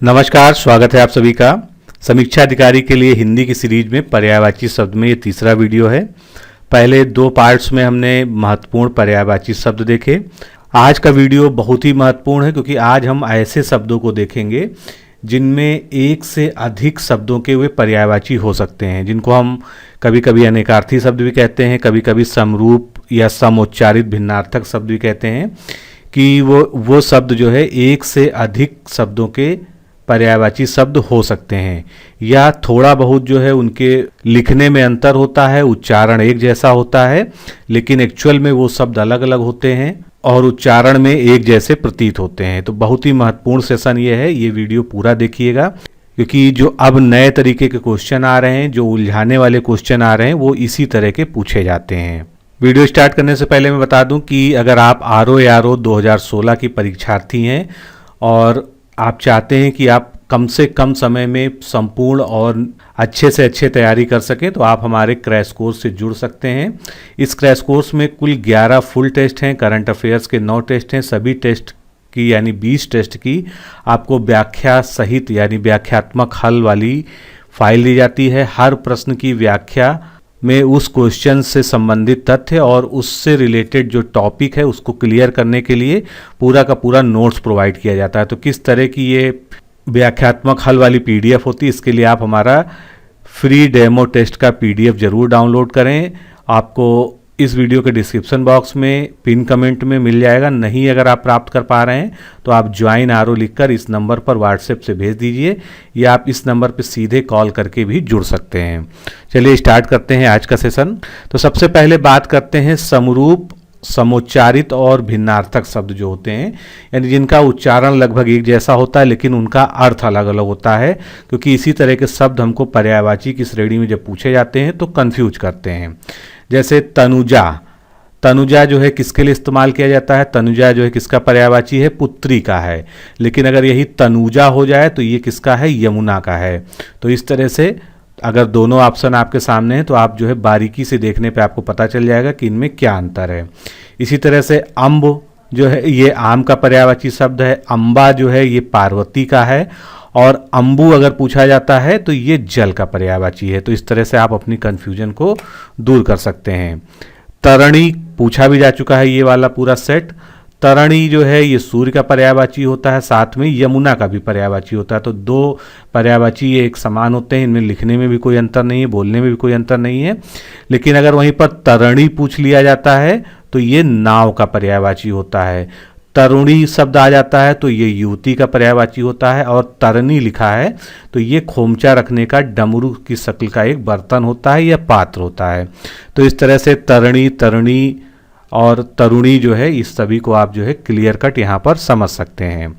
नमस्कार, स्वागत है आप सभी का। समीक्षा अधिकारी के लिए हिंदी की सीरीज में पर्यायवाची शब्द में ये तीसरा वीडियो है। पहले दो पार्ट्स में हमने महत्वपूर्ण पर्यायवाची शब्द देखे। आज का वीडियो बहुत ही महत्वपूर्ण है क्योंकि आज हम ऐसे शब्दों को देखेंगे जिनमें एक से अधिक शब्दों के वे पर्यायवाची हो सकते हैं, जिनको हम कभी कभी अनेकार्थी शब्द भी कहते हैं, कभी कभी समरूप या समोच्चारित भिन्नार्थक शब्द भी कहते हैं। कि वो शब्द जो है एक से अधिक शब्दों के पर्यायवाची शब्द हो सकते हैं, या थोड़ा बहुत जो है उनके लिखने में अंतर होता है, उच्चारण एक जैसा होता है, लेकिन एक्चुअल में वो शब्द अलग अलग होते हैं और उच्चारण में एक जैसे प्रतीत होते हैं। तो बहुत ही महत्वपूर्ण सेशन ये है, ये वीडियो पूरा देखिएगा क्योंकि जो अब नए तरीके के क्वेश्चन आ रहे हैं, जो उलझाने वाले क्वेश्चन आ रहे हैं, वो इसी तरह के पूछे जाते हैं। वीडियो स्टार्ट करने से पहले मैं बता दूं कि अगर आप आरओ या आरओ 2016 की परीक्षार्थी हैं और आप चाहते हैं कि आप कम से कम समय में संपूर्ण और अच्छे से अच्छे तैयारी कर सकें, तो आप हमारे क्रैश कोर्स से जुड़ सकते हैं। इस क्रैश कोर्स में कुल 11 फुल टेस्ट हैं, करंट अफेयर्स के 9 टेस्ट हैं। सभी टेस्ट की यानी 20 टेस्ट की आपको व्याख्या सहित यानी व्याख्यात्मक हल वाली फाइल दी जाती है। हर प्रश्न की व्याख्या में उस क्वेश्चन से संबंधित तथ्य और उससे रिलेटेड जो टॉपिक है उसको क्लियर करने के लिए पूरा का पूरा नोट्स प्रोवाइड किया जाता है। तो किस तरह की ये व्याख्यात्मक हल वाली पीडीएफ होती है, इसके लिए आप हमारा फ्री डेमो टेस्ट का पीडीएफ जरूर डाउनलोड करें। आपको इस वीडियो के डिस्क्रिप्शन बॉक्स में पिन कमेंट में मिल जाएगा। नहीं अगर आप प्राप्त कर पा रहे हैं तो आप ज्वाइन आरओ लिखकर इस नंबर पर व्हाट्सएप से भेज दीजिए, या आप इस नंबर पर सीधे कॉल करके भी जुड़ सकते हैं। चलिए स्टार्ट करते हैं आज का सेशन। तो सबसे पहले बात करते हैं समरूप, समोच्चारित और भिन्नार्थक शब्द जो होते हैं, यानी जिनका उच्चारण लगभग एक जैसा होता है लेकिन उनका अर्थ अलग अलग होता है। क्योंकि इसी तरह के शब्द हमको पर्यायवाची की श्रेणी में जब पूछे जाते हैं तो कंफ्यूज करते हैं। जैसे तनुजा, तनुजा जो है किसके लिए इस्तेमाल किया जाता है? तनुजा जो है किसका पर्यायवाची है? पुत्री का है। लेकिन अगर यही तनुजा हो जाए तो ये किसका है? यमुना का है। तो इस तरह से अगर दोनों ऑप्शन आपके सामने हैं तो आप जो है बारीकी से देखने पे आपको पता चल जाएगा कि इनमें क्या अंतर है। इसी तरह से अम्ब जो है ये आम का पर्यायवाची शब्द है। अम्बा जो है ये पार्वती का है, और अम्बू अगर पूछा जाता है तो ये जल का पर्यायवाची है। तो इस तरह से आप अपनी कन्फ्यूजन को दूर कर सकते हैं। तरणी पूछा भी जा चुका है, ये वाला पूरा सेट। तरणी जो है ये सूर्य का पर्यायवाची होता है, साथ में यमुना का भी पर्यायवाची होता है। तो दो पर्यायवाची ये एक समान होते हैं, इनमें लिखने में भी कोई अंतर नहीं है, बोलने में भी कोई अंतर नहीं है। लेकिन अगर वहीं पर तरणी पूछ लिया जाता है तो ये नाव का पर्यायवाची होता है। तरुणी शब्द आ जाता है तो ये युवती का पर्यायवाची होता है, और तरनी लिखा है तो ये खोमचा रखने का डमरू की शक्ल का एक बर्तन होता है या पात्र होता है। तो इस तरह से तरणी, तरणी और तरुणी जो है इस सभी को आप जो है क्लियर कट यहाँ पर समझ सकते हैं।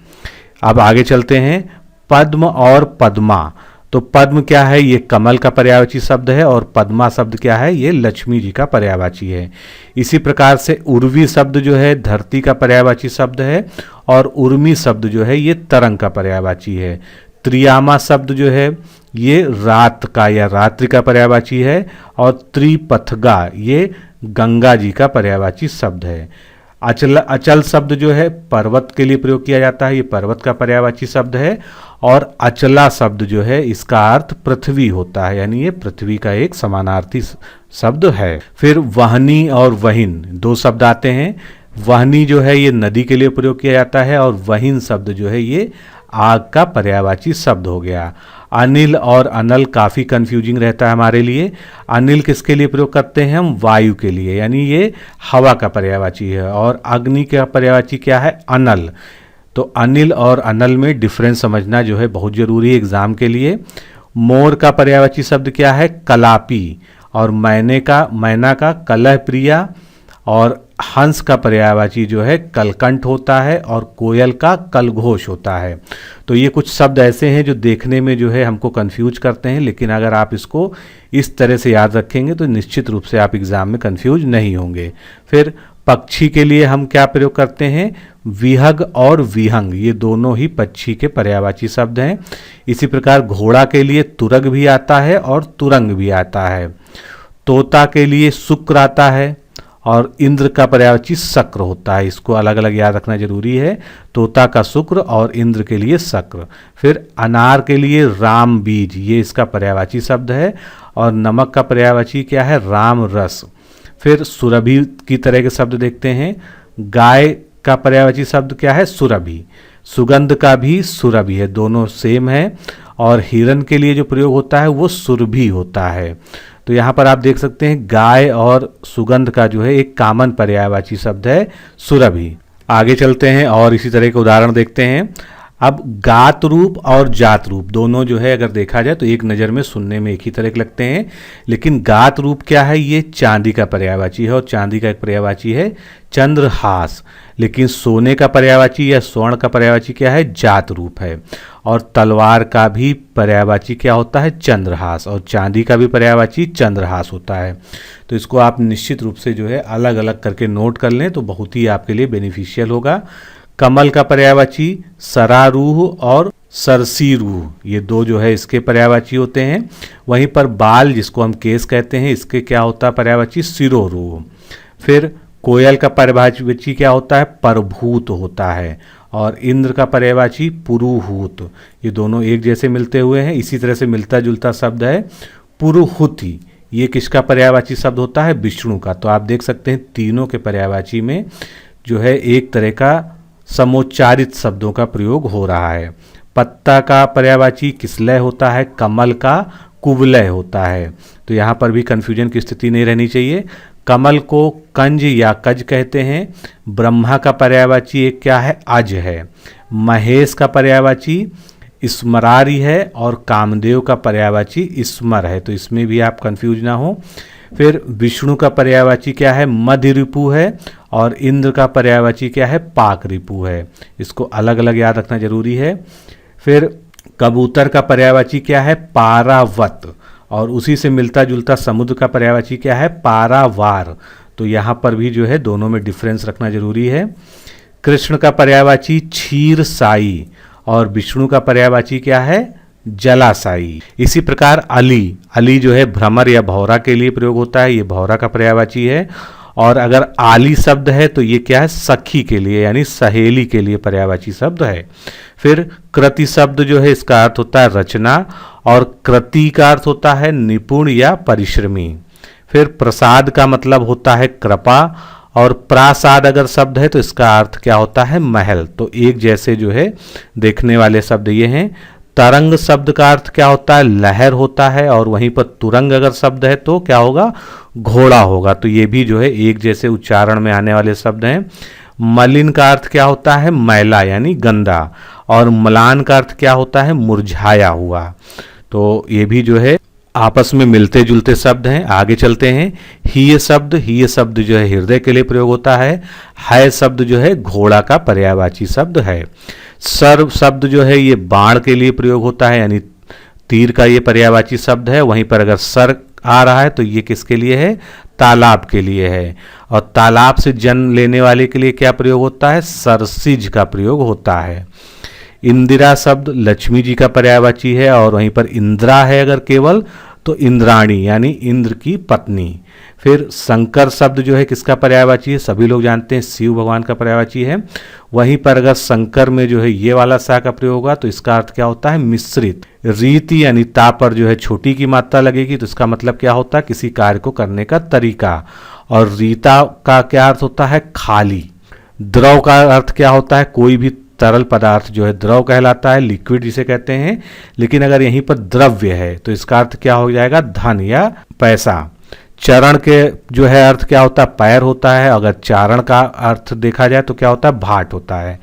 अब आगे चलते हैं। पद्म और पद्मा, तो पद्म क्या है? ये कमल का पर्यायवाची शब्द है, और पद्मा शब्द क्या है? ये लक्ष्मी जी का पर्यायवाची है। इसी प्रकार से उर्वी शब्द जो है धरती का पर्यायवाची शब्द है, और उर्मी शब्द जो है ये तरंग का पर्यायवाची है। त्रियामा शब्द जो है ये रात का या रात्रि का पर्यायवाची है, और त्रिपथगा ये गंगा जी का पर्यायवाची शब्द है। अचल शब्द जो है पर्वत के लिए प्रयोग किया जाता है, ये पर्वत का पर्यायवाची शब्द है। और अचला शब्द जो है इसका अर्थ पृथ्वी होता है, यानी ये पृथ्वी का एक समानार्थी शब्द है। फिर वहनी और वहिन दो शब्द आते हैं। वहनी जो है ये नदी के लिए प्रयोग किया जाता है, और वहिन शब्द जो है ये आग का पर्यायवाची शब्द हो गया। अनिल और अनल काफ़ी कंफ्यूजिंग रहता है हमारे लिए। अनिल किसके लिए प्रयोग करते हैं हम? वायु के लिए, यानी ये हवा का पर्यायवाची है। और अग्नि का पर्यायवाची क्या है? अनल। तो अनिल और अनल में डिफरेंस समझना जो है बहुत ज़रूरी है एग्जाम के लिए। मोर का पर्यायवाची शब्द क्या है? कलापी। और मैना का कलह प्रिया। और हंस का पर्यायवाची जो है कलकंठ होता है, और कोयल का कलघोष होता है। तो ये कुछ शब्द ऐसे हैं जो देखने में जो है हमको कंफ्यूज करते हैं, लेकिन अगर आप इसको इस तरह से याद रखेंगे तो निश्चित रूप से आप एग्जाम में कंफ्यूज नहीं होंगे। फिर पक्षी के लिए हम क्या प्रयोग करते हैं? विहग और विहंग, ये दोनों ही पक्षी के पर्यायवाची शब्द हैं। इसी प्रकार घोड़ा के लिए तुरग भी आता है और तुरंग भी आता है। तोता के लिए शुक्र आता है, और इंद्र का पर्यायवाची शक्र होता है। इसको अलग अलग याद रखना जरूरी है। तोता का शुक्र और इंद्र के लिए शक्र। फिर अनार के लिए राम बीज, ये इसका पर्यायवाची शब्द है। और नमक का पर्यायवाची क्या है? राम रस। फिर सुरभि की तरह के शब्द देखते हैं। गाय का पर्यायवाची शब्द क्या है? सुरभि। सुगंध का भी सुरभि है, दोनों सेम है। और हिरण के लिए जो प्रयोग होता है वो सुरभि होता है। तो यहाँ पर आप देख सकते हैं गाय और सुगंध का जो है एक कॉमन पर्यायवाची शब्द है सुरभि। आगे चलते हैं और इसी तरह के उदाहरण देखते हैं। अब गात रूप और जात रूप दोनों जो है अगर देखा जाए तो एक नज़र में सुनने में एक ही तरह के लगते हैं, लेकिन गात रूप क्या है? ये चांदी का पर्यायवाची है और चांदी का एक पर्यायवाची है चंद्रहास। लेकिन सोने का पर्यायवाची या स्वर्ण का पर्यायवाची क्या है? जात रूप है। और तलवार का भी पर्यायवाची क्या होता है? चंद्रहास। और चांदी का भी पर्यायवाची चंद्रहास होता है। तो इसको आप निश्चित रूप से जो है अलग अलग करके नोट कर लें तो बहुत ही आपके लिए बेनिफिशियल होगा। कमल का पर्यायवाची सरारूह और सरसीरूह, ये दो जो है इसके पर्यायवाची होते हैं। वहीं पर बाल, जिसको हम केस कहते हैं, इसके क्या होता है पर्यायवाची? सिरोरूह। फिर कोयल का पर्यायवाची क्या होता है? परभूत होता है। और इंद्र का पर्यायवाची पुरुहूत। ये दोनों एक जैसे मिलते हुए हैं। इसी तरह से मिलता जुलता शब्द है पुरुहुति। ये किसका पर्यायवाची शब्द होता है? विष्णु का। तो आप देख सकते हैं तीनों के पर्यायवाची में जो है एक तरह का समोच्चारित शब्दों का प्रयोग हो रहा है। पत्ता का पर्यायवाची किसलय होता है? कमल का कुवलय होता है। तो यहाँ पर भी कन्फ्यूजन की स्थिति नहीं रहनी चाहिए। कमल को कंज या कज कहते हैं। ब्रह्मा का पर्यायवाची एक क्या है? अज है। महेश का पर्यायवाची स्मरारी है और कामदेव का पर्यायवाची स्मर है। तो इसमें भी आप कंफ्यूज ना हो। फिर विष्णु का पर्यायवाची क्या है? मध्य रिपु है। और इंद्र का पर्यायवाची क्या है? पाक रिपु है। इसको अलग अलग याद रखना जरूरी है। फिर कबूतर का पर्यायवाची क्या है? पारावत। और उसी से मिलता जुलता समुद्र का पर्यायवाची क्या है? पारावार। तो यहाँ पर भी जो है दोनों में डिफरेंस रखना जरूरी है। कृष्ण का पर्यायवाची क्षीर साई और विष्णु का पर्यायवाची क्या है? जलासाई। इसी प्रकार अली जो है भ्रमर या भौरा के लिए प्रयोग होता है, ये भौरा का पर्यायवाची है। और अगर आली शब्द है तो ये क्या है? सखी के लिए यानी सहेली के लिए पर्यायवाची शब्द है। फिर कृति शब्द जो है इसका अर्थ होता है रचना और कृति का अर्थ होता है निपुण या परिश्रमी। फिर प्रसाद का मतलब होता है कृपा और प्रासाद अगर शब्द है तो इसका अर्थ क्या होता है? महल। तो एक जैसे जो है देखने वाले शब्द ये हैं। तरंग शब्द का अर्थ क्या होता है? लहर होता है। और वहीं पर तुरंग अगर शब्द है तो क्या होगा? घोड़ा होगा। तो ये भी जो है एक जैसे उच्चारण में आने वाले शब्द हैं। मलिन का अर्थ क्या होता है? मैला यानी गंदा। और म्लान का अर्थ क्या होता है? मुरझाया हुआ। तो ये भी जो है आपस में मिलते जुलते शब्द हैं। आगे चलते हैं। ही शब्द जो है हृदय के लिए प्रयोग होता है शब्द जो है घोड़ा का पर्यायवाची शब्द है। सर्व शब्द जो है ये बाण के लिए प्रयोग होता है यानी तीर का ये पर्यायवाची शब्द है। वहीं पर अगर सर आ रहा है तो ये किसके लिए है? तालाब के लिए है। और तालाब से जन्म लेने वाले के लिए क्या प्रयोग होता है? सरसिज का प्रयोग होता है। इंदिरा शब्द लक्ष्मी जी का पर्यायवाची है। और वहीं पर इंदिरा है अगर केवल तो इंद्राणी यानी इंद्र की पत्नी। फिर शंकर शब्द जो है किसका पर्यायवाची है? सभी लोग जानते हैं शिव भगवान का पर्यायवाची है। वहीं पर अगर शंकर में जो है ये वाला सा का प्रयोग होगा तो इसका अर्थ क्या होता है? मिश्रित। रीति यानी ता पर जो है छोटी की मात्रा लगेगी तो इसका मतलब क्या होता है? किसी कार्य को करने का तरीका। और रीता का क्या अर्थ होता है? खाली। द्रव का अर्थ क्या होता है? कोई भी तरल पदार्थ जो है द्रव कहलाता है, लिक्विड जिसे कहते हैं। लेकिन अगर यहीं पर द्रव्य है तो इसका अर्थ क्या हो जाएगा? धन या पैसा। चरण के जो है अर्थ क्या होता है? पैर होता है। अगर चारण का अर्थ देखा जाए तो क्या होता है? भाट होता है।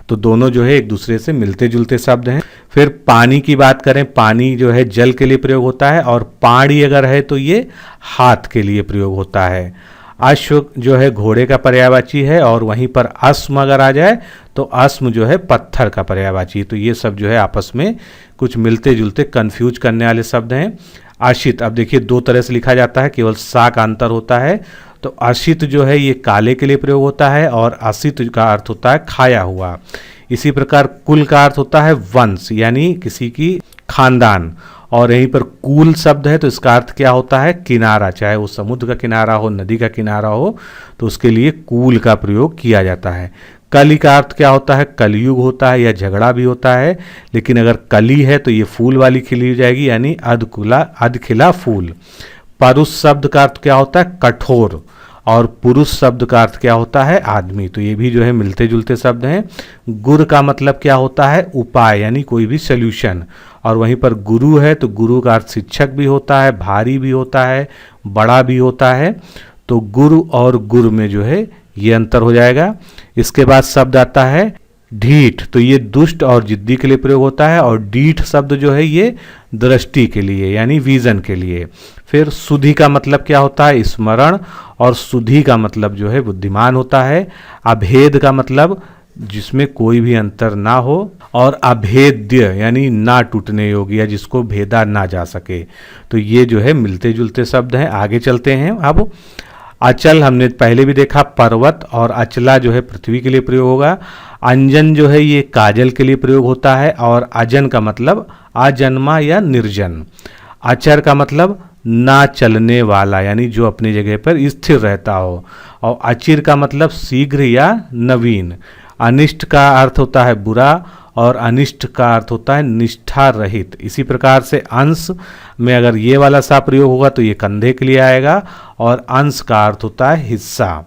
तो दोनों जो है एक दूसरे से मिलते जुलते शब्द हैं। फिर पानी की बात करें, पानी जो है जल के लिए प्रयोग होता है और पाणी अगर है तो ये हाथ के लिए प्रयोग होता है। अश्व जो है घोड़े का पर्यायवाची है। और वहीं पर अस्म अगर आ जाए तो अस्म जो है पत्थर का पर्यायवाची। तो ये सब जो है आपस में कुछ मिलते जुलते कंफ्यूज करने वाले शब्द हैं। अशित, अब देखिए दो तरह से लिखा जाता है, केवल सा का अंतर होता है। तो अशित जो है ये काले के लिए प्रयोग होता है और असित का अर्थ होता है खाया हुआ। इसी प्रकार कुल का अर्थ होता है वंश यानी किसी की खानदान। और यहीं पर कूल शब्द है तो इसका अर्थ क्या होता है, किनारा, चाहे वो समुद्र का किनारा हो, नदी का किनारा हो, तो उसके लिए कूल का प्रयोग किया जाता है। कली का अर्थ क्या होता है, कलयुग होता है या झगड़ा भी होता है, लेकिन अगर कली है तो ये फूल वाली खिली हो जाएगी, यानी अधखिला फूल। परुष शब्द का अर्थ क्या होता है, कठोर, और पुरुष शब्द का अर्थ क्या होता है, आदमी। तो ये भी जो है मिलते जुलते शब्द हैं। गुर का मतलब क्या होता है, उपाय, यानी कोई भी सोल्यूशन। और वहीं पर गुरु है तो गुरु का अर्थ शिक्षक भी होता है, भारी भी होता है, बड़ा भी होता है। तो गुरु और गुर में जो है ये अंतर हो जाएगा। इसके बाद शब्द आता है ढीठ, तो ये दुष्ट और जिद्दी के लिए प्रयोग होता है। और डीठ शब्द जो है ये दृष्टि के लिए, यानी विजन के लिए। फिर सुधि का मतलब क्या होता है, स्मरण, और सुधि का मतलब जो है बुद्धिमान होता है। अभेद का मतलब जिसमें कोई भी अंतर ना हो, और अभेद्य यानी ना टूटने योग्य, या जिसको भेदा ना जा सके। तो ये जो है मिलते जुलते शब्द हैं। आगे चलते हैं। अब अचल हमने पहले भी देखा, पर्वत, और अचला जो है पृथ्वी के लिए प्रयोग होगा। अंजन जो है ये काजल के लिए प्रयोग होता है। और अजन का मतलब अजन्मा या निर्जन। अचर का मतलब ना चलने वाला, यानी जो अपनी जगह पर स्थिर रहता हो। और अचिर का मतलब शीघ्र या नवीन। अनिष्ट का अर्थ होता है बुरा, और अनिष्ट का अर्थ होता है निष्ठा रहित। इसी प्रकार से अंश में अगर ये वाला सा प्रयोग होगा तो ये कंधे के लिए आएगा, और अंश का अर्थ होता है हिस्सा।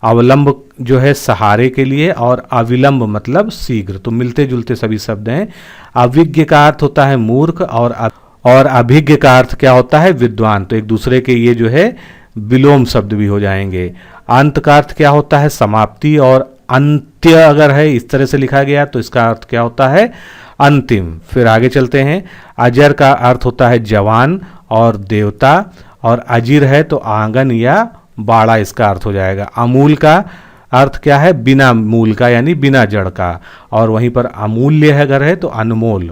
अवलंब जो है सहारे के लिए, और अविलंब मतलब शीघ्र। तो मिलते जुलते सभी शब्द हैं। अविज्ञ का अर्थ होता है मूर्ख, और अभिज्ञ का अर्थ क्या होता है, विद्वान। तो एक दूसरे के ये जो है विलोम शब्द भी हो जाएंगे। अंत का अर्थ क्या होता है, समाप्ति, और अंत्य अगर है इस तरह से लिखा गया तो इसका अर्थ क्या होता है, अंतिम। फिर आगे चलते हैं। अजर का अर्थ होता है जवान और देवता, और अजीर है तो आंगन या बाड़ा, इसका अर्थ हो जाएगा। अमूल का अर्थ क्या है, बिना मूल का, यानी बिना जड़ का। और वहीं पर अमूल्य है अगर है तो अनमोल।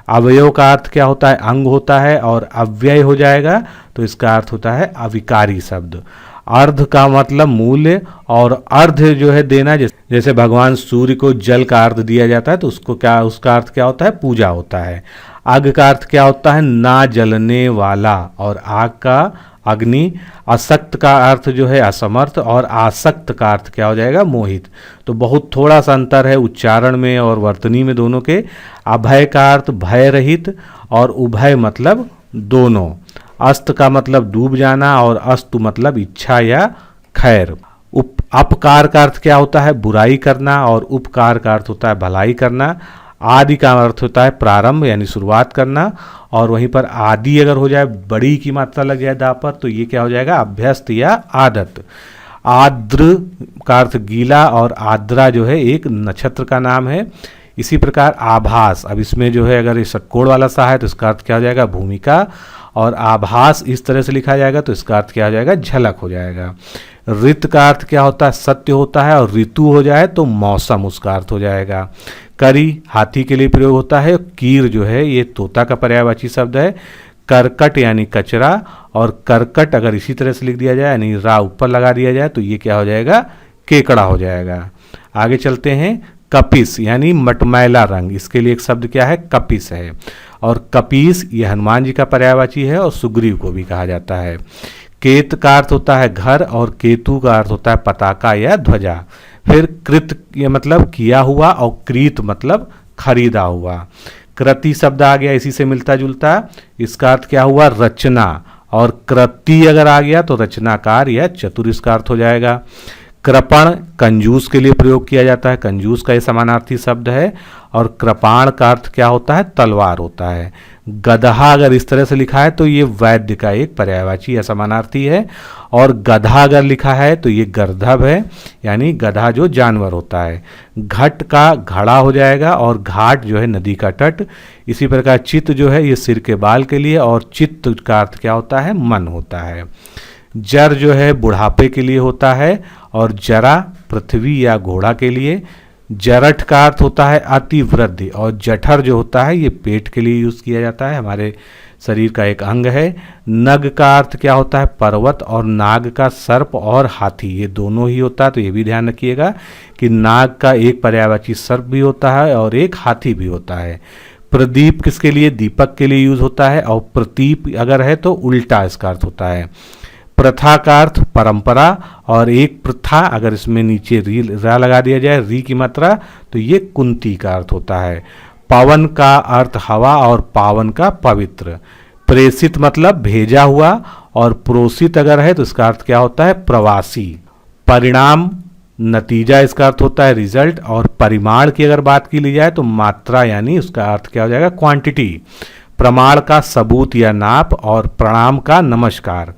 अवयव का अर्थ क्या होता है, अंग होता है, और अव्यय हो जाएगा तो इसका अर्थ होता है अविकारी शब्द। अर्ध का मतलब मूल्य, और अर्ध जो है देना, जैसे भगवान सूर्य को जल का अर्ध दिया जाता है तो उसका अर्थ क्या होता है, पूजा होता है। अग का अर्थ क्या होता है, ना जलने वाला, और आग का अग्नि। असक्त का अर्थ जो है असमर्थ, और आसक्त का अर्थ क्या हो जाएगा, मोहित। तो बहुत थोड़ा सा अंतर है उच्चारण में और वर्तनी में दोनों के। अभय का अर्थ भय रहित, और उभय मतलब दोनों। अस्त का मतलब डूब जाना, और अस्तु मतलब इच्छा या खैर। अपकार का अर्थ क्या होता है, बुराई करना, और उपकार का अर्थ होता है भलाई करना। आदि का अर्थ होता है प्रारंभ, यानी शुरुआत करना। और वहीं पर आदि अगर हो जाए, बड़ी की मात्रा लग जाए दा पर, तो ये क्या हो जाएगा, अभ्यस्त या आदत। आद्र का अर्थ गीला, और आद्रा जो है एक नक्षत्र का नाम है। इसी प्रकार आभास, अब इसमें जो है अगर ये षटकोण वाला सा है तो इसका अर्थ क्या हो जाएगा, भूमिका। और आभास इस तरह से लिखा जाएगा तो इसका अर्थ क्या हो जाएगा, झलक हो जाएगा। ऋत का अर्थ क्या होता है, सत्य होता है, और ऋतु हो जाए तो मौसम उसका अर्थ हो जाएगा। करी हाथी के लिए प्रयोग होता है। कीर जो है ये तोता का पर्यायवाची शब्द है। करकट यानी कचरा, और करकट अगर इसी तरह से लिख दिया जाए यानी रा ऊपर लगा दिया जाए तो ये क्या हो जाएगा, केकड़ा हो जाएगा। आगे चलते हैं। कपिस यानी मटमैला रंग, इसके लिए एक शब्द क्या है, कपिस है। और कपीस ये हनुमान जी का पर्यायवाची है, और सुग्रीव को भी कहा जाता है। केत का अर्थ होता है घर, और केतु का अर्थ होता है पताका या ध्वजा। फिर कृत ये मतलब किया हुआ, और क्रीत मतलब खरीदा हुआ। कृति शब्द आ गया इसी से मिलता जुलता, इसका अर्थ क्या हुआ, रचना। और कृति अगर आ गया तो रचनाकार या चतुर इसका अर्थ हो जाएगा। कृपण कंजूस के लिए प्रयोग किया जाता है, कंजूस का ये समानार्थी शब्द है। और कृपाण का अर्थ क्या होता है, तलवार होता है। गधा अगर इस तरह से लिखा है तो ये वैद्य का एक पर्यायवाची या समानार्थी है। और गधा अगर लिखा है तो ये गर्दभ है, यानी गधा जो जानवर होता है। घट का घड़ा हो जाएगा, और घाट जो है नदी का तट। इसी प्रकार चित्त जो है ये सिर के बाल के लिए, और चित्त का अर्थ क्या होता है, मन होता है। जर जो है बुढ़ापे के लिए होता है, और जरा पृथ्वी या घोड़ा के लिए। जरठ का अर्थ होता है अति वृद्धि, और जठर जो होता है ये पेट के लिए यूज किया जाता है, हमारे शरीर का एक अंग है। नग का अर्थ क्या होता है, पर्वत, और नाग का सर्प और हाथी, ये दोनों ही होता है। तो ये भी ध्यान रखिएगा कि नाग का एक पर्यायवाची सर्प भी होता है और एक हाथी भी होता है। प्रदीप किसके लिए, दीपक के लिए यूज होता है, और प्रतीप अगर है तो उल्टा इसका अर्थ होता है। प्रथा का अर्थ परंपरा, और एक प्रथा अगर इसमें नीचे रा लगा दिया जाए, री की मात्रा, तो ये कुंती का अर्थ होता है। पवन का अर्थ हवा, और पावन का पवित्र। प्रेषित मतलब भेजा हुआ, और प्रोषित अगर है तो इसका अर्थ क्या होता है, प्रवासी। परिणाम नतीजा इसका अर्थ होता है रिजल्ट, और परिमाण की अगर बात की ली जाए तो मात्रा, यानी उसका अर्थ क्या हो जाएगा, क्वांटिटी। प्रमाण का सबूत या नाप, और प्रणाम का नमस्कार।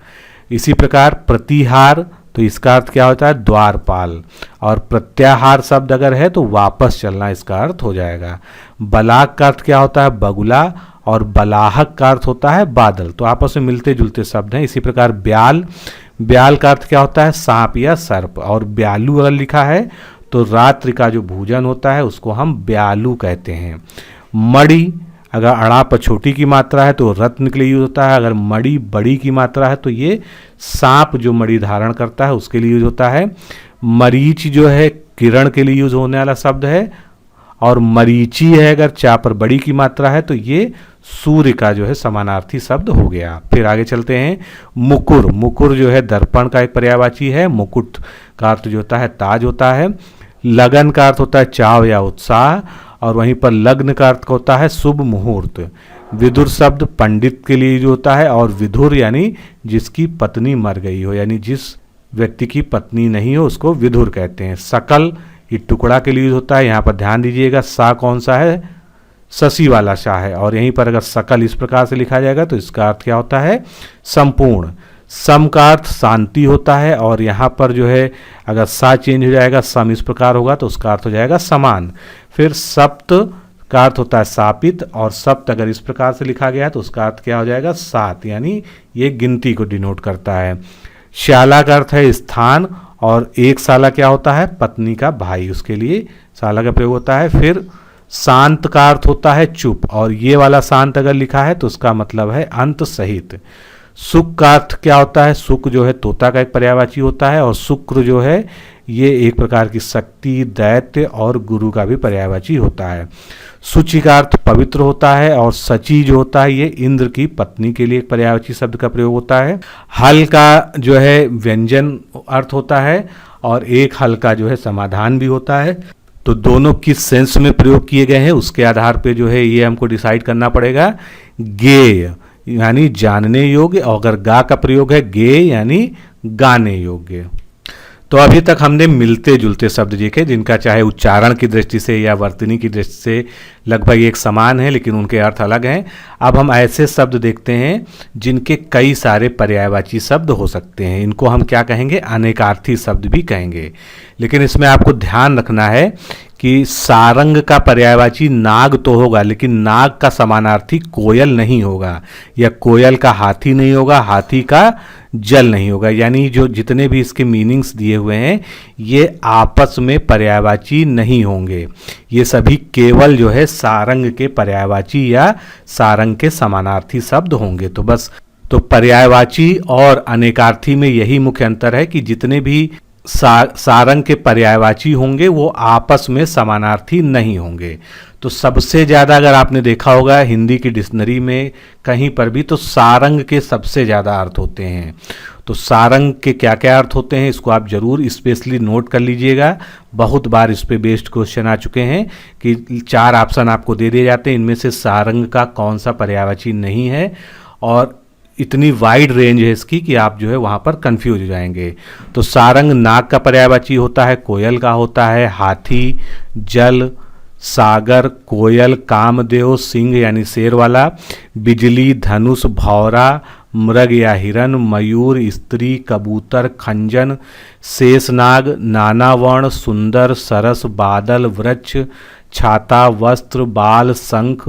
इसी प्रकार प्रतिहार, तो इसका अर्थ क्या होता है, द्वारपाल। और प्रत्याहार शब्द अगर है तो वापस चलना इसका अर्थ हो जाएगा। बलाक का अर्थ क्या होता है, बगुला, और बलाहक का अर्थ होता है बादल। तो आपस में मिलते जुलते शब्द हैं। इसी प्रकार ब्याल, ब्याल का अर्थ क्या होता है, सांप या सर्प। और ब्यालू अगर लिखा है तो रात्रि का जो भोजन होता है उसको हम ब्यालू कहते हैं। मणि अगर अड़ा पर छोटी की मात्रा है तो रत्न के लिए यूज होता है। अगर मणि बड़ी की मात्रा है तो ये सांप जो मणि धारण करता है उसके लिए यूज होता है। मरीच जो है किरण के लिए यूज होने वाला शब्द है। और मरीची है अगर चा पर बड़ी की मात्रा है तो ये सूर्य का जो है समानार्थी शब्द हो गया। फिर आगे चलते हैं। मुकुर, मुकुर जो है दर्पण का एक पर्यायवाची है। मुकुट का अर्थ जो होता है ताज होता है। लगन का अर्थ होता है चाव या उत्साह, और वहीं पर लग्न का अर्थ होता है शुभ मुहूर्त। विदुर शब्द पंडित के लिए जो होता है, और विधुर यानी जिसकी पत्नी मर गई हो, यानी जिस व्यक्ति की पत्नी नहीं हो उसको विधुर कहते हैं। सकल ये टुकड़ा के लिए होता है। यहाँ पर ध्यान दीजिएगा सा कौन सा है, शशि वाला शाह है, और यहीं पर अगर सकल इस प्रकार से लिखा जाएगा तो इसका अर्थ क्या होता है, संपूर्ण। सम का अर्थ शांति होता है, और यहाँ पर जो है अगर सा चेंज हो जाएगा, सम इस प्रकार होगा तो उसका अर्थ हो जाएगा समान। फिर सप्त का अर्थ होता है सापित, और सप्त अगर इस प्रकार से लिखा गया है तो उसका अर्थ क्या हो जाएगा, सात, यानी ये गिनती को डिनोट करता है। शाला का अर्थ है स्थान, और एक साला क्या होता है, पत्नी का भाई, उसके लिए साला का प्रयोग होता है। फिर शांत का अर्थ होता है चुप, और ये वाला शांत अगर लिखा है तो उसका मतलब है अंत सहित। सुख का अर्थ क्या होता है, सुख जो है तोता का एक पर्यायवाची होता है, और शुक्र जो है ये एक प्रकार की शक्ति, दैत्य और गुरु का भी पर्यायवाची होता है। शुचि का अर्थ पवित्र होता है, और सची जो होता है ये इंद्र की पत्नी के लिए एक पर्यायवाची शब्द का प्रयोग होता है। हल का जो है व्यंजन अर्थ होता है, और एक हल का जो है समाधान भी होता है। तो दोनों किस सेंस में प्रयोग किए गए हैं उसके आधार पे जो है ये हमको डिसाइड करना पड़ेगा। गेय यानी जानने योग्य, और अगर गा का प्रयोग है गेय यानी गाने योग्य। तो अभी तक हमने मिलते जुलते शब्द देखे जिनका चाहे उच्चारण की दृष्टि से या वर्तनी की दृष्टि से लगभग एक समान है, लेकिन उनके अर्थ अलग हैं। अब हम ऐसे शब्द देखते हैं जिनके कई सारे पर्यायवाची शब्द हो सकते हैं। इनको हम क्या कहेंगे, अनेकार्थी शब्द भी कहेंगे। लेकिन इसमें आपको ध्यान रखना है कि सारंग का पर्यायवाची नाग तो होगा, लेकिन नाग का समानार्थी कोयल नहीं होगा, या कोयल का हाथी नहीं होगा, हाथी का जल नहीं होगा। यानी जो जितने भी इसके मीनिंग्स दिए हुए हैं ये आपस में पर्यायवाची नहीं होंगे। ये सभी केवल जो है सारंग के पर्यायवाची या सारंग के समानार्थी शब्द होंगे। तो बस तो पर्यायवाची और अनेकार्थी में यही मुख्य अंतर है कि जितने भी सारंग के पर्यायवाची होंगे वो आपस में समानार्थी नहीं होंगे। तो सबसे ज़्यादा अगर आपने देखा होगा हिंदी की डिक्शनरी में कहीं पर भी, तो सारंग के सबसे ज़्यादा अर्थ होते हैं। तो सारंग के क्या क्या अर्थ होते हैं इसको आप जरूर स्पेशली नोट कर लीजिएगा। बहुत बार इस पे बेस्ड क्वेश्चन आ चुके हैं कि 4 ऑप्शन आपको दे दिए जाते हैं, इनमें से सारंग का कौन सा पर्यायवाची नहीं है, और इतनी वाइड रेंज है इसकी कि आप जो है वहाँ पर कंफ्यूज हो जाएंगे। तो सारंग नाग का पर्यायवाची होता है, कोयल का होता है, हाथी, जल, सागर, कोयल, कामदेव, सिंह यानी शेर वाला, बिजली, धनुष, भौरा, मृग या हिरन, मयूर, स्त्री, कबूतर, खंजन, शेषनाग, नानावर्ण, सुंदर, सरस, बादल, वृक्ष, छाता, वस्त्र, बाल, शंख,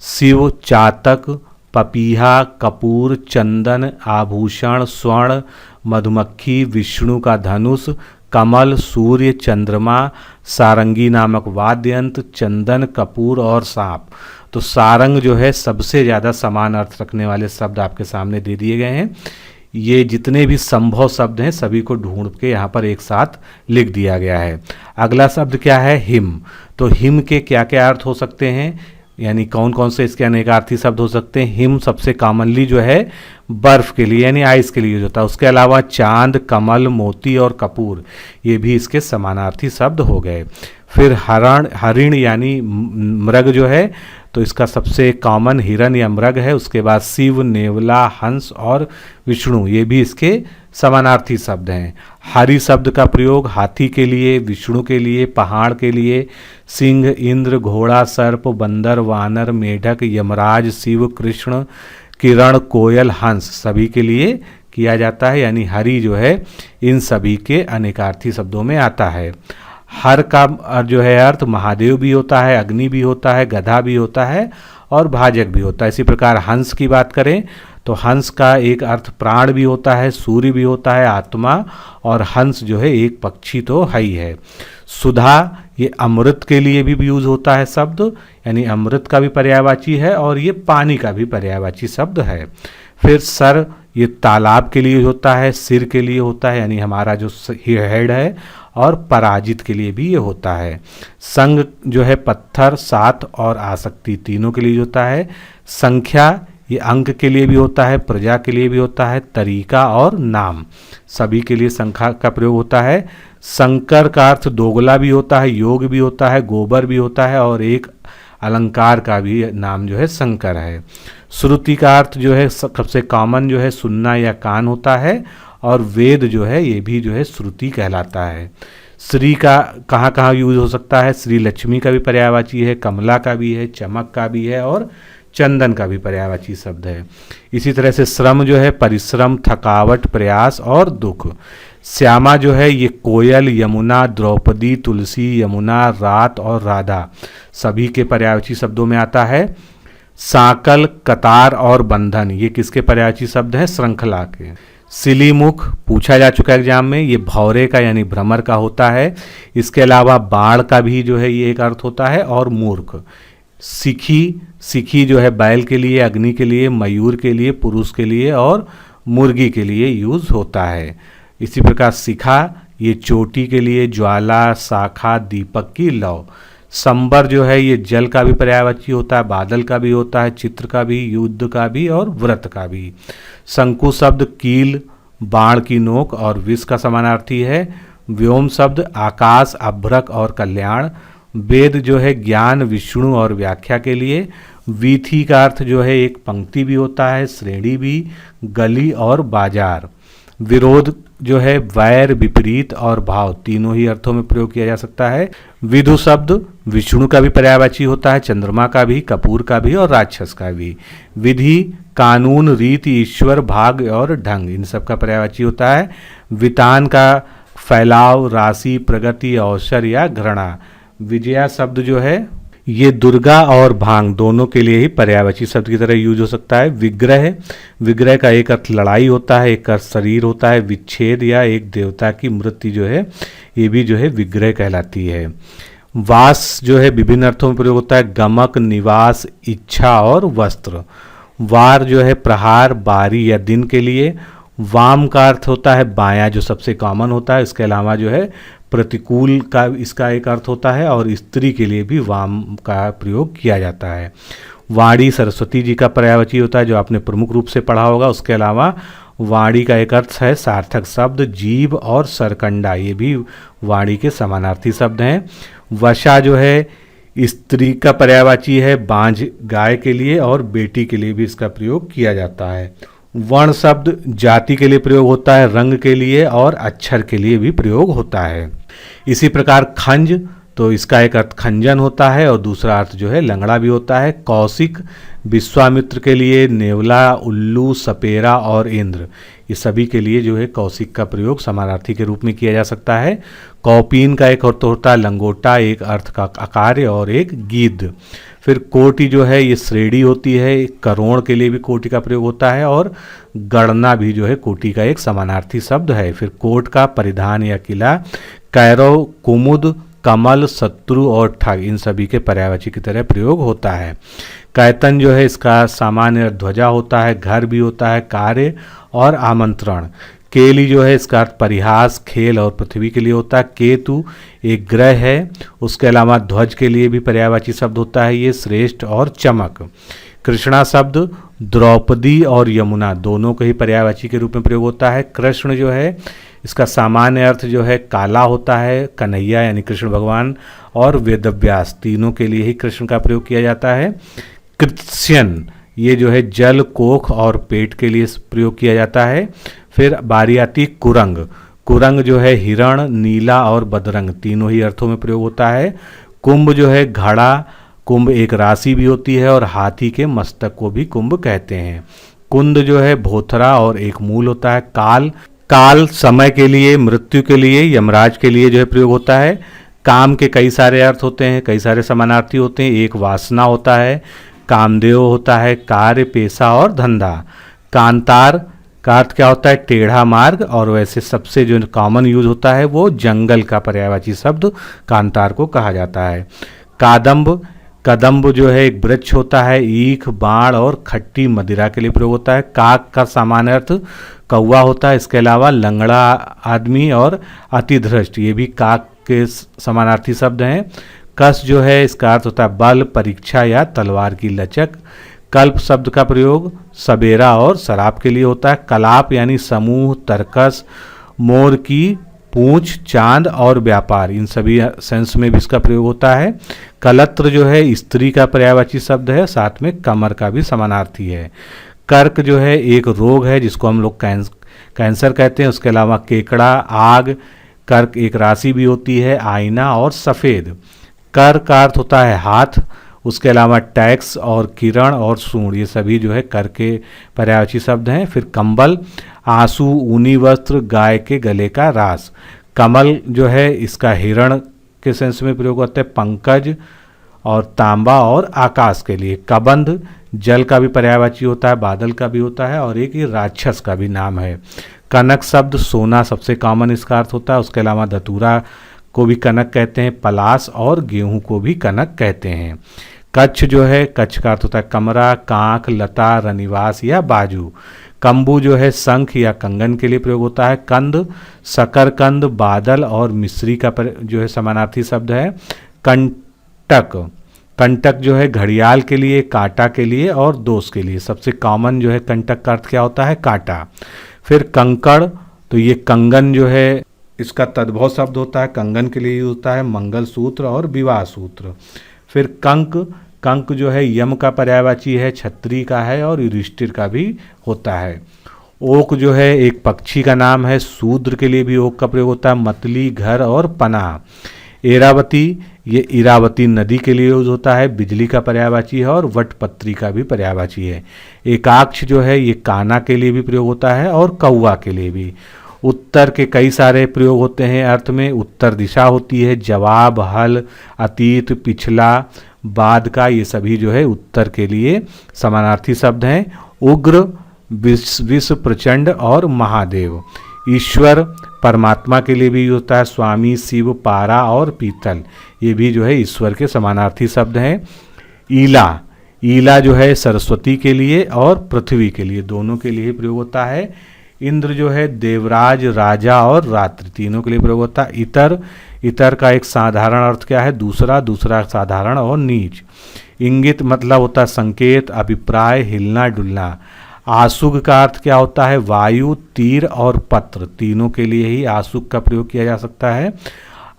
शिव, चातक, पपीहा, कपूर, चंदन, आभूषण, स्वर्ण, मधुमक्खी, विष्णु का धनुष, कमल, सूर्य, चंद्रमा, सारंगी नामक वाद्य यंत्र, चंदन, कपूर और सांप। तो सारंग जो है सबसे ज़्यादा समान अर्थ रखने वाले शब्द आपके सामने दे दिए गए हैं। ये जितने भी संभव शब्द हैं सभी को ढूंढ के यहाँ पर एक साथ लिख दिया गया है। अगला शब्द क्या है, हिम। तो हिम के क्या क्या अर्थ हो सकते हैं, यानी कौन कौन से इसके अनेकार्थी शब्द हो सकते हैं। हिम सबसे कॉमनली जो है बर्फ के लिए यानी आइस के लिए यूज होता है। उसके अलावा चांद, कमल, मोती और कपूर ये भी इसके समानार्थी शब्द हो गए। फिर हरिण यानी मृग जो है तो इसका सबसे कॉमन हिरण या मृग है। उसके बाद शिव, नेवला, हंस और विष्णु ये भी इसके समानार्थी शब्द हैं। हरि शब्द का प्रयोग हाथी के लिए, विष्णु के लिए, पहाड़ के लिए, सिंह, इंद्र, घोड़ा, सर्प, बंदर, वानर, मेढक, यमराज, शिव, कृष्ण, किरण, कोयल, हंस सभी के लिए किया जाता है। यानी हरि जो है इन सभी के अनेकार्थी शब्दों में आता है। हर का जो है अर्थ महादेव भी होता है, अग्नि भी होता है, गधा भी होता है और भाजक भी होता है। इसी प्रकार हंस की बात करें तो हंस का एक अर्थ प्राण भी होता है, सूर्य भी होता है, आत्मा, और हंस जो है एक पक्षी तो है ही है। सुधा ये अमृत के लिए भी यूज होता है शब्द, यानी अमृत का भी पर्यायवाची है और ये पानी का भी पर्यायवाची शब्द है। फिर सर ये तालाब के लिए होता है, सिर के लिए होता है यानी हमारा जो हेड है, और पराजित के लिए भी ये होता है। संग जो है पत्थर, सात और आसक्ति तीनों के लिए होता है। संख्या ये अंक के लिए भी होता है, प्रजा के लिए भी होता है, तरीका और नाम सभी के लिए संख्या का प्रयोग होता है। संकर का अर्थ दोगला भी होता है, योग भी होता है, गोबर भी होता है और एक अलंकार का भी नाम जो है शंकर है। श्रुति का अर्थ जो है सबसे कॉमन जो है सुनना या कान होता है, और वेद जो है ये भी जो है श्रुति कहलाता है। श्री का कहाँ कहाँ यूज हो सकता है, श्री लक्ष्मी का भी पर्यायवाची है, कमला का भी है, चमक का भी है और चंदन का भी पर्यायवाची शब्द है। इसी तरह से श्रम जो है परिश्रम, थकावट, प्रयास और दुख। श्यामा जो है ये कोयल, यमुना, द्रौपदी, तुलसी, यमुना, रात और राधा सभी के पर्यायवाची शब्दों में आता है। सांकल, कतार और बंधन ये किसके पर्यायवाची शब्द हैं, श्रृंखला के। सिलीमुख पूछा जा चुका है एग्जाम में, ये भौरे का यानी भ्रमर का होता है। इसके अलावा बाण का भी जो है ये एक अर्थ होता है, और मूर्ख। सिखी जो है बैल के लिए, अग्नि के लिए, मयूर के लिए, पुरुष के लिए और मुर्गी के लिए यूज होता है। इसी प्रकार शिखा ये चोटी के लिए, ज्वाला, शाखा, दीपक की लौ। संबर जो है ये जल का भी पर्यायवाची होता है, बादल का भी होता है, चित्र का भी, युद्ध का भी और व्रत का भी। शंकु शब्द कील, बाण की नोक और विष का समानार्थी है। व्योम शब्द आकाश, अभ्रक और कल्याण। वेद जो है ज्ञान, विष्णु और व्याख्या के लिए। वीथी का अर्थ जो है एक पंक्ति भी होता है, श्रेणी भी, गली और बाजार। विरोध जो है वैर, विपरीत और भाव तीनों ही अर्थों में प्रयोग किया जा सकता है। विदु शब्द विष्णु का भी पर्यायवाची होता है, चंद्रमा का भी, कपूर का भी और राक्षस का भी। विधि कानून, रीति, ईश्वर, भाग्य और ढंग इन सब का पर्यायवाची होता है। वितान का फैलाव, राशि, प्रगति, अवसर या घृणा। विजया शब्द जो है ये दुर्गा और भांग दोनों के लिए ही पर्यायवाची शब्द की तरह यूज हो सकता है। विग्रह का एक अर्थ लड़ाई होता है, एक अर्थ शरीर होता है। विच्छेद या एक देवता की मृत्यु जो है ये भी जो है विग्रह कहलाती है। वास जो है विभिन्न अर्थों में प्रयोग होता है, गमक, निवास, इच्छा और वस्त्र। वार जो है प्रहार, बारी या दिन के लिए। वाम का अर्थ होता है बायां जो सबसे कॉमन होता है। इसके अलावा जो है प्रतिकूल का इसका एक अर्थ होता है, और स्त्री के लिए भी वाम का प्रयोग किया जाता है। वाणी सरस्वती जी का पर्यायवाची होता है जो आपने प्रमुख रूप से पढ़ा होगा। उसके अलावा वाणी का एक अर्थ है सार्थक शब्द। जीभ और सरकंडा ये भी वाणी के समानार्थी शब्द हैं। वशा जो है स्त्री का पर्यायवाची है, बांझ गाय के लिए और बेटी के लिए भी इसका प्रयोग किया जाता है। वर्ण शब्द जाति के लिए प्रयोग होता है, रंग के लिए और अक्षर के लिए भी प्रयोग होता है। इसी प्रकार खंज तो इसका एक अर्थ खंजन होता है और दूसरा अर्थ जो है लंगड़ा भी होता है। कौशिक विश्वामित्र के लिए, नेवला, उल्लू, सपेरा और इंद्र ये सभी के लिए जो है कौशिक का प्रयोग समानार्थी के रूप में किया जा सकता है। कौपीन का एक अर्थ होता है लंगोटा, एक अर्थ का आकार और एक गिद्ध। फिर कोटि जो है ये श्रेणी होती है, करोड़ के लिए भी कोटि का प्रयोग होता है, और गणना भी जो है कोटि का एक समानार्थी शब्द है। फिर कोट का परिधान या किला। कैरव, कुमुद, कमल, शत्रु और ठग इन सभी के पर्यायवाची की तरह प्रयोग होता है। कैतन जो है इसका सामान्य ध्वजा होता है, घर भी होता है, कार्य और आमंत्रण। केली जो है इसका अर्थ परिहास, खेल और पृथ्वी के लिए होता है। केतु एक ग्रह है। उसके अलावा ध्वज के लिए भी पर्यायवाची शब्द होता है ये श्रेष्ठ और चमक। कृष्णा शब्द द्रौपदी और यमुना दोनों के ही पर्यायवाची के रूप में प्रयोग होता है। कृष्ण जो है इसका सामान्य अर्थ जो है काला होता है, कन्हैया यानी कृष्ण भगवान, और वेदव्यास तीनों के लिए ही कृष्ण का प्रयोग किया जाता है। कृत्स्यन ये जो है जल, कोख और पेट के लिए प्रयोग किया जाता है। फिर बारी आती कुरंग। कुरंग जो है हिरण, नीला और बदरंग तीनों ही अर्थों में प्रयोग होता है। कुंभ जो है घड़ा, कुंभ एक राशि भी होती है और हाथी के मस्तक को भी कुंभ कहते हैं। कुंद जो है भोथरा और एक मूल होता है। काल, काल समय के लिए, मृत्यु के लिए, यमराज के लिए जो है प्रयोग होता है। काम के कई सारे अर्थ होते हैं, कई सारे समानार्थी होते हैं। एक वासना होता है, कामदेव होता है, कार्य, पेशा और धंधा। कांतार का अर्थ क्या होता है? टेढ़ा मार्ग, और वैसे सबसे जो कॉमन यूज होता है वो जंगल का पर्यायवाची शब्द कांतार को कहा जाता है। कादम्ब, कदम्ब जो है एक वृक्ष होता है। ईख, बाण और खट्टी मदिरा के लिए प्रयोग होता है। काक का सामान्य अर्थ कौवा होता है। इसके अलावा लंगड़ा आदमी और अतिधृष्ट ये भी काक के समानार्थी शब्द हैं। कस जो है इसका अर्थ होता है बल, परीक्षा या तलवार की लचक। कल्प शब्द का प्रयोग सबेरा और शराब के लिए होता है। कलाप यानी समूह, तर्कस, मोर की पूंछ, चांद और व्यापार इन सभी सेंस में भी इसका प्रयोग होता है। कलत्र जो है स्त्री का पर्यायवाची शब्द है, साथ में कमर का भी समानार्थी है। कर्क जो है एक रोग है जिसको हम लोग कैंसर कहते हैं। उसके अलावा केकड़ा, आग, कर्क एक राशि भी होती है। आईना और सफ़ेद। कर का अर्थ होता है हाथ। उसके अलावा टैक्स और किरण और सूंड ये सभी जो है कर के पर्यायवाची शब्द हैं। फिर कंबल, आंसू, ऊनी वस्त्र, गाय के गले का रास। कमल जो है इसका हिरण के सेंस में प्रयोग होता है। पंकज और तांबा और आकाश के लिए। कबंध जल का भी पर्यायवाची होता है, बादल का भी होता है, और एक ये राक्षस का भी नाम है। कनक शब्द सोना सबसे कॉमन इसका अर्थ होता है। उसके अलावा धतूरा को भी कनक कहते हैं। पलास और गेहूं को भी कनक कहते हैं। कच्छ जो है कच्छ का अर्थ होता है कमरा, कांख, लता, रनिवास या बाजू। कंबू जो है शंख या कंगन के लिए प्रयोग होता है। कंद, शकरकंद, बादल और मिश्री का जो है समानार्थी शब्द है। कंटक, कंटक जो है घड़ियाल के लिए, कांटा के लिए और दोष के लिए। सबसे कॉमन जो है कंटक का अर्थ क्या होता है? कांटा। फिर कंकड़, तो ये कंगन जो है इसका तद्भव शब्द होता है, कंगन के लिए होता है। मंगलसूत्र और विवाह सूत्र। फिर कंक, कंक जो है यम का पर्यायवाची है, छत्री का है और युधिष्ठिर का भी होता है। ओक जो है एक पक्षी का नाम है। शूद्र के लिए भी ओक का प्रयोग होता है। मतली, घर और पनाह। एरावती ये इरावती नदी के लिए यूज होता है, बिजली का पर्यायवाची है और वटपत्री का भी पर्यायवाची है। एकाक्ष जो है ये काना के लिए भी प्रयोग होता है और कौवा के लिए भी। उत्तर के कई सारे प्रयोग होते हैं अर्थ में। उत्तर दिशा होती है, जवाब, हल, अतीत, पिछला, बाद का, ये सभी जो है उत्तर के लिए समानार्थी शब्द हैं। उग्र, विश्व, प्रचंड और महादेव। ईश्वर परमात्मा के लिए भी होता है। स्वामी, शिव, पारा और पीतल ये भी जो है ईश्वर के समानार्थी शब्द हैं। ईला, ईला जो है सरस्वती के लिए और पृथ्वी के लिए, दोनों के लिए प्रयोग होता है। इंद्र जो है देवराज, राजा और रात्रि तीनों के लिए प्रयोग होता है। इतर, इतर का एक साधारण अर्थ क्या है? दूसरा, दूसरा साधारण और नीच। इंगित मतलब होता है संकेत, अभिप्राय, हिलना डुलना। आसुग का अर्थ क्या होता है? वायु, तीर और पत्र तीनों के लिए ही आसुग का प्रयोग किया जा सकता है।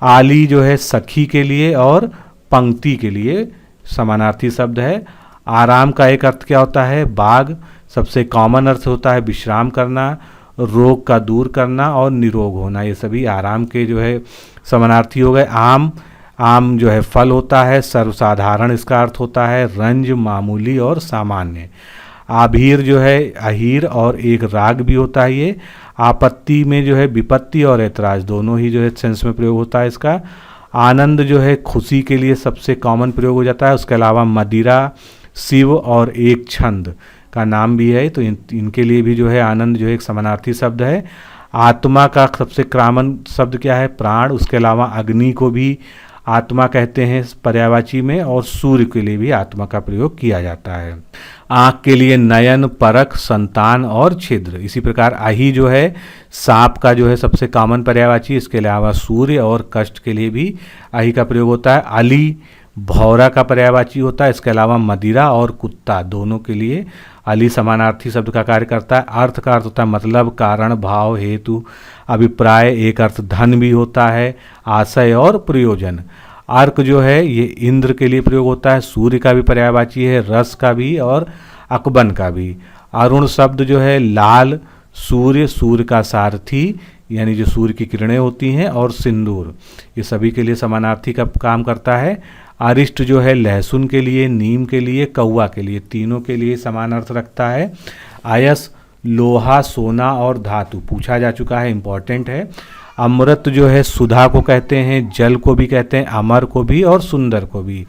आली जो है सखी के लिए और पंक्ति के लिए समानार्थी शब्द है। आराम का एक अर्थ क्या होता है? बाग, सबसे कॉमन अर्थ होता है विश्राम करना, रोग का दूर करना और निरोग होना, ये सभी आराम के जो है समानार्थी हो गए। आम, आम जो है फल होता है, सर्वसाधारण इसका अर्थ होता है। रंज, मामूली और सामान्य। आभीर जो है अहीर और एक राग भी होता है ये। आपत्ति में जो है विपत्ति और ऐतराज दोनों ही जो है सेंस में प्रयोग होता है इसका। आनंद जो है खुशी के लिए सबसे कॉमन प्रयोग हो जाता है। उसके अलावा मदिरा, शिव और एक छंद का नाम भी है, तो इनके लिए भी जो है आनंद जो है एक समानार्थी शब्द है। आत्मा का सबसे कॉमन शब्द क्या है? प्राण। उसके अलावा अग्नि को भी आत्मा कहते हैं पर्यायवाची में, और सूर्य के लिए भी आत्मा का प्रयोग किया जाता है। आँख के लिए नयन, परख, संतान और छिद्र। इसी प्रकार अहि जो है सांप का जो है सबसे कॉमन पर्यायवाची, इसके अलावा सूर्य और कष्ट के लिए भी अहि का प्रयोग होता है। अली भौरा का पर्यायवाची होता है, इसके अलावा मदिरा और कुत्ता दोनों के लिए अली समानार्थी शब्द का कार्य करता है। अर्थ का अर्थ होता है मतलब, कारण, भाव, हेतु, अभिप्राय। एक अर्थ धन भी होता है, आशय और प्रयोजन। अर्क जो है ये इंद्र के लिए प्रयोग होता है, सूर्य का भी पर्यायवाची है, रस का भी और अकबन का भी। अरुण शब्द जो है लाल, सूर्य, सूर्य का सारथी यानी जो सूर्य की किरणें होती हैं, और सिंदूर, ये सभी के लिए समानार्थी का काम करता है। अरिष्ट जो है लहसुन के लिए, नीम के लिए, कौवा के लिए, तीनों के लिए समान अर्थ रखता है। आयस लोहा, सोना और धातु, पूछा जा चुका है, इंपॉर्टेंट है। अमृत जो है सुधा को कहते हैं, जल को भी कहते हैं, अमर को भी और सुंदर को भी।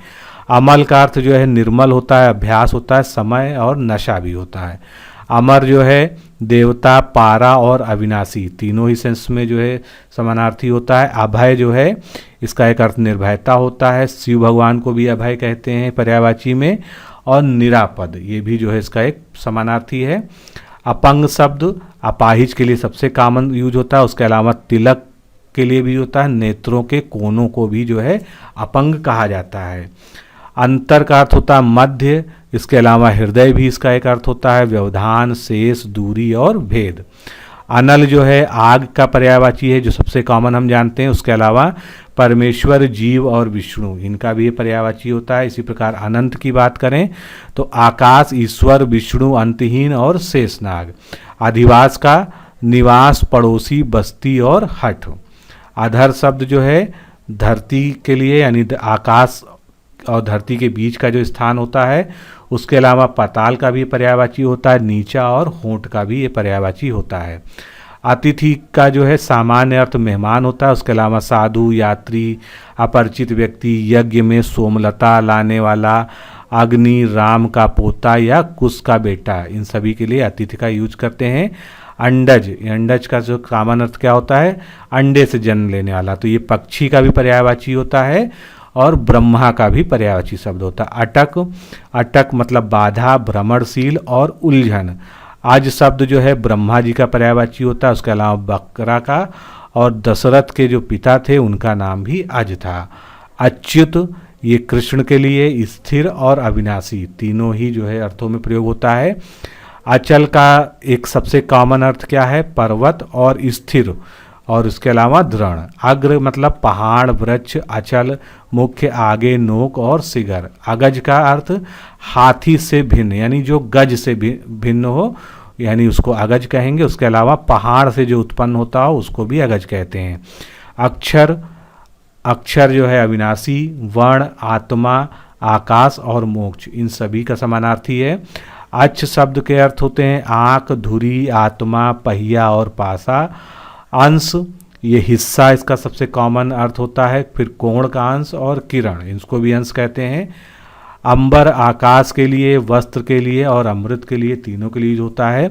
अमल का अर्थ जो है निर्मल होता है, अभ्यास होता है, समय और नशा भी होता है। अमर जो है देवता, पारा और अविनाशी, तीनों ही सेंस में जो है समानार्थी होता है। अभय जो है इसका एक अर्थ निर्भयता होता है, शिव भगवान को भी अभय कहते हैं पर्यायवाची में। और निरापद ये भी जो है इसका एक समानार्थी है। अपंग शब्द अपाहिज के लिए सबसे कॉमन यूज होता है, उसके अलावा तिलक के लिए भी होता है, नेत्रों के कोनों को भी जो है अपंग कहा जाता है। अंतर का अर्थ होता है मध्य, इसके अलावा हृदय भी इसका एक अर्थ होता है, व्यवधान, शेष, दूरी और भेद। अनल जो है आग का पर्यायवाची है, जो सबसे कॉमन हम जानते हैं, उसके अलावा परमेश्वर, जीव और विष्णु, इनका भी ये पर्यायवाची होता है। इसी प्रकार अनंत की बात करें तो आकाश, ईश्वर, विष्णु, अंतहीन और शेषनाग। अधिवास का निवास, पड़ोसी, बस्ती और हठ। अधर शब्द जो है धरती के लिए यानी आकाश और धरती के बीच का जो स्थान होता है, उसके अलावा पाताल का भी पर्यायवाची होता है, नीचा और होंठ का भी ये पर्यायवाची होता है। अतिथि का जो है सामान्य अर्थ मेहमान होता है, उसके अलावा साधु, यात्री, अपरिचित व्यक्ति, यज्ञ में सोमलता लाने वाला, अग्नि, राम का पोता या कुश का बेटा, इन सभी के लिए अतिथि का यूज करते हैं। अंडज, अंडज का जो कॉमन अर्थ क्या होता है, अंडे से जन्म लेने वाला, तो ये पक्षी का भी पर्यायवाची होता है। और ब्रह्मा का भी पर्यायवाची शब्द होता है। अटक, अटक मतलब बाधा, भ्रमणशील और उलझन। आज शब्द जो है ब्रह्मा जी का पर्यायवाची होता है, उसके अलावा बकरा का, और दशरथ के जो पिता थे उनका नाम भी अज था। अच्युत ये कृष्ण के लिए, स्थिर और अविनाशी, तीनों ही जो है अर्थों में प्रयोग होता है। अचल का एक सबसे कॉमन अर्थ क्या है, पर्वत और स्थिर, और इसके अलावा दृढ़। अग्र मतलब पहाड़, वृक्ष, अचल, मुख्य, आगे, नोक और सिगर। अगज का अर्थ हाथी से भिन्न, यानी जो गज से भिन्न हो, यानी उसको अगज कहेंगे। उसके अलावा पहाड़ से जो उत्पन्न होता हो उसको भी अगज कहते हैं। अक्षर, अक्षर जो है अविनाशी, वर्ण, आत्मा, आकाश और मोक्ष, इन सभी का समानार्थी है। अच्छ शब्द के अर्थ होते हैं आँख, धुरी, आत्मा, पहिया और पासा। अंश ये हिस्सा इसका सबसे कॉमन अर्थ होता है। फिर कोण का अंश और किरण, इसको भी अंश कहते हैं। अंबर आकाश के लिए, वस्त्र के लिए और अमृत के लिए, तीनों के लिए होता है।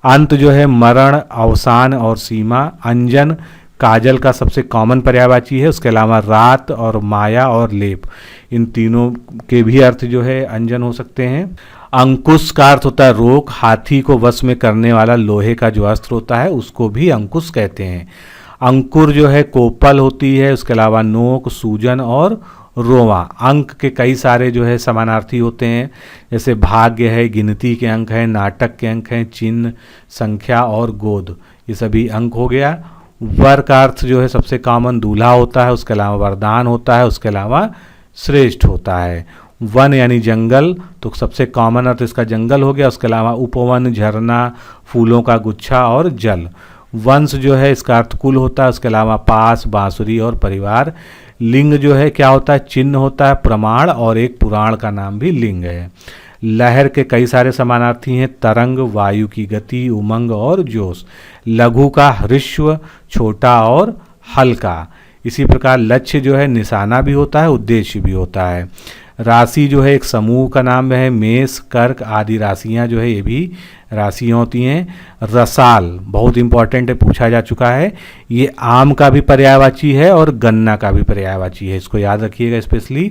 अंत जो है मरण, अवसान और सीमा। अंजन काजल का सबसे कॉमन पर्यायवाची है, उसके अलावा रात और माया और लेप, इन तीनों के भी अर्थ जो है अंजन हो सकते हैं। अंकुश का अर्थ होता है रोक, हाथी को वश में करने वाला लोहे का जो अस्त्र होता है उसको भी अंकुश कहते हैं। अंकुर जो है कोपल होती है, उसके अलावा नोक, सूजन और रोवा। अंक के कई सारे जो है समानार्थी होते हैं, जैसे भाग्य है, गिनती के अंक हैं, नाटक के अंक हैं, चिन्ह, संख्या और गोद, ये सभी अंक हो गया। वर का अर्थ जो है सबसे कॉमन दूल्हा होता है, उसके अलावा वरदान होता है, उसके अलावा श्रेष्ठ होता है। वन यानी जंगल, तो सबसे कॉमन अर्थ इसका जंगल हो गया, उसके अलावा उपवन, झरना, फूलों का गुच्छा और जल। वंश जो है इसका अर्थ कुल होता है, उसके अलावा पास, बांसुरी और परिवार। लिंग जो है क्या होता है, चिन्ह होता है, प्रमाण, और एक पुराण का नाम भी लिंग है। लहर के कई सारे समानार्थी हैं, तरंग, वायु की गति, उमंग और जोश। लघु का हृस्व, छोटा और हल्का। इसी प्रकार लक्ष्य जो है निशाना भी होता है, उद्देश्य भी होता है। राशि जो है एक समूह का नाम है। मेष, कर्क आदि राशियां जो है ये भी राशियां होती हैं। रसाल बहुत इंपॉर्टेंट है, पूछा जा चुका है। ये आम का भी पर्यायवाची है और गन्ना का भी पर्यायवाची है, इसको याद रखिएगा स्पेशली।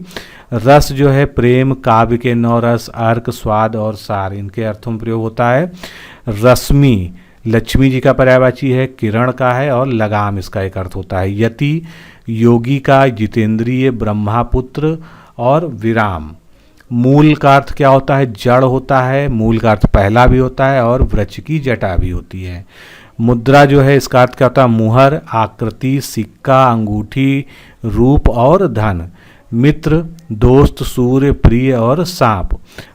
रस जो है प्रेम, काव्य के 9 रस, अर्क, स्वाद और सार, इनके अर्थों में प्रयोग होता है। रश्मि लक्ष्मी जी का पर्यायवाची है, किरण का है और लगाम इसका एक अर्थ होता है। यति योगी का, जितेंद्रिय, ब्रह्मापुत्र और विराम। मूल का अर्थ क्या होता है? जड़ होता है। मूल का अर्थ पहला भी होता है और वृक्ष की जटा भी होती है। मुद्रा जो है इसका अर्थ क्या होता है? मुहर, आकृति, सिक्का, अंगूठी, रूप और धन। मित्र, दोस्त, सूर्य, प्रिय और सांप।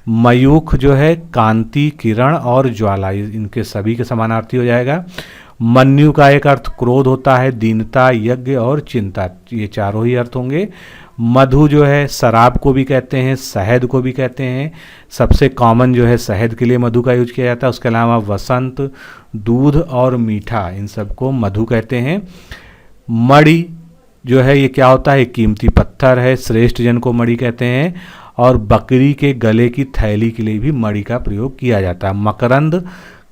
मयूख जो है कांति, किरण और ज्वाला, इनके सभी के समानार्थी हो जाएगा। मन्यु का एक अर्थ क्रोध होता है, दीनता, यज्ञ और चिंता, ये चारों ही अर्थ होंगे। मधु जो है शराब को भी कहते हैं, शहद को भी कहते हैं। सबसे कॉमन जो है शहद के लिए मधु का यूज किया जाता है। उसके अलावा वसंत, दूध और मीठा, इन सबको मधु कहते हैं। मणि जो है ये क्या होता है? कीमती पत्थर है, श्रेष्ठ जन को मणि कहते हैं। और बकरी के गले की थैली के लिए भी मणि का प्रयोग किया जाता है। मकरंद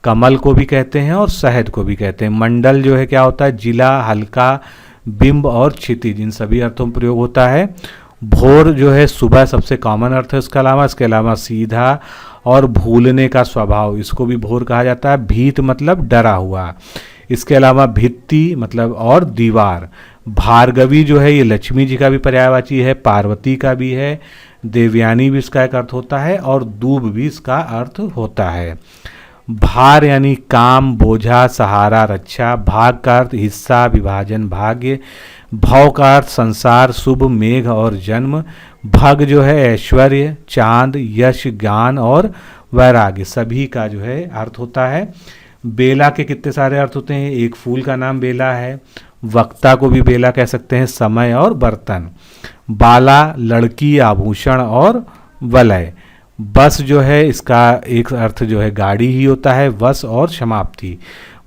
कमल को भी कहते हैं और शहद को भी कहते हैं। मंडल जो है क्या होता है? जिला, हल्का, बिंब और क्षितिज, इन सभी अर्थों में प्रयोग होता है। भोर जो है सुबह, सबसे कॉमन अर्थ है इसके अलावा सीधा और भूलने का स्वभाव, इसको भी भोर कहा जाता है। भीत मतलब डरा हुआ। इसके अलावा भित्ति मतलब और दीवार। भार्गवी जो है ये लक्ष्मी जी का भी पर्यायवाची है, पार्वती का भी है, देवयानी भी इसका एक अर्थ होता है और दूब भी इसका अर्थ होता है। भार यानी काम, बोझा, सहारा, रक्षा। भाग का अर्थ हिस्सा, विभाजन, भाग्य। भव का अर्थ संसार, शुभ, मेघ और जन्म। भग जो है ऐश्वर्य, चांद, यश, ज्ञान और वैराग्य, सभी का जो है अर्थ होता है। बेला के कितने सारे अर्थ होते हैं? एक फूल का नाम बेला है। वक्ता को भी बेला कह सकते हैं, समय और बर्तन। बाला लड़की, आभूषण और वलय। बस जो है इसका एक अर्थ जो है गाड़ी ही होता है, वश और समाप्ति।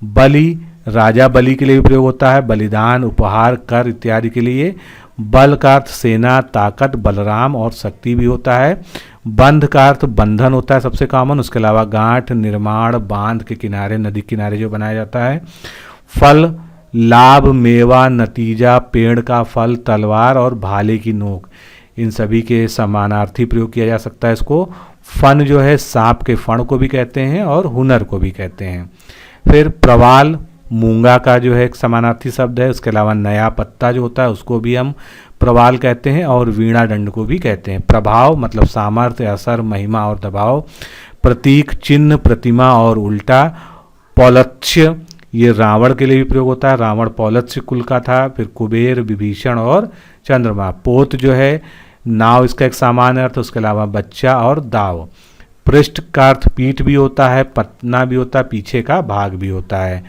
बलि राजा बलि के लिए भी प्रयोग होता है, बलिदान, उपहार, कर इत्यादि के लिए। बल का अर्थ सेना, ताकत, बलराम और शक्ति भी होता है। बंध का अर्थ बंधन होता है सबसे कॉमन। उसके अलावा गांठ, निर्माण, बांध के किनारे, नदी किनारे जो बनाया जाता है। फल लाभ, मेवा, नतीजा, पेड़ का फल, तलवार और भाले की नोक, इन सभी के समानार्थी प्रयोग किया जा सकता है इसको। फन जो है सांप के फण को भी कहते हैं और हुनर को भी कहते हैं। फिर प्रवाल मूंगा का जो है एक समानार्थी शब्द है। उसके अलावा नया पत्ता जो होता है उसको भी हम प्रवाल कहते हैं और वीणा दंड को भी कहते हैं। प्रभाव मतलब सामर्थ्य, असर, महिमा और दबाव। प्रतीक चिन्ह, प्रतिमा और उल्टा। पौलत्स्य ये रावण के लिए भी प्रयोग होता है, रावण पौलत्स्य कुल का था। फिर कुबेर, विभीषण और चंद्रमा। पोत जो है नाव, इसका एक सामान्य अर्थ। उसके अलावा बच्चा और दाव। पृष्ठ का अर्थ पीठ भी होता है, पतना भी होता है, पीछे का भाग भी होता है।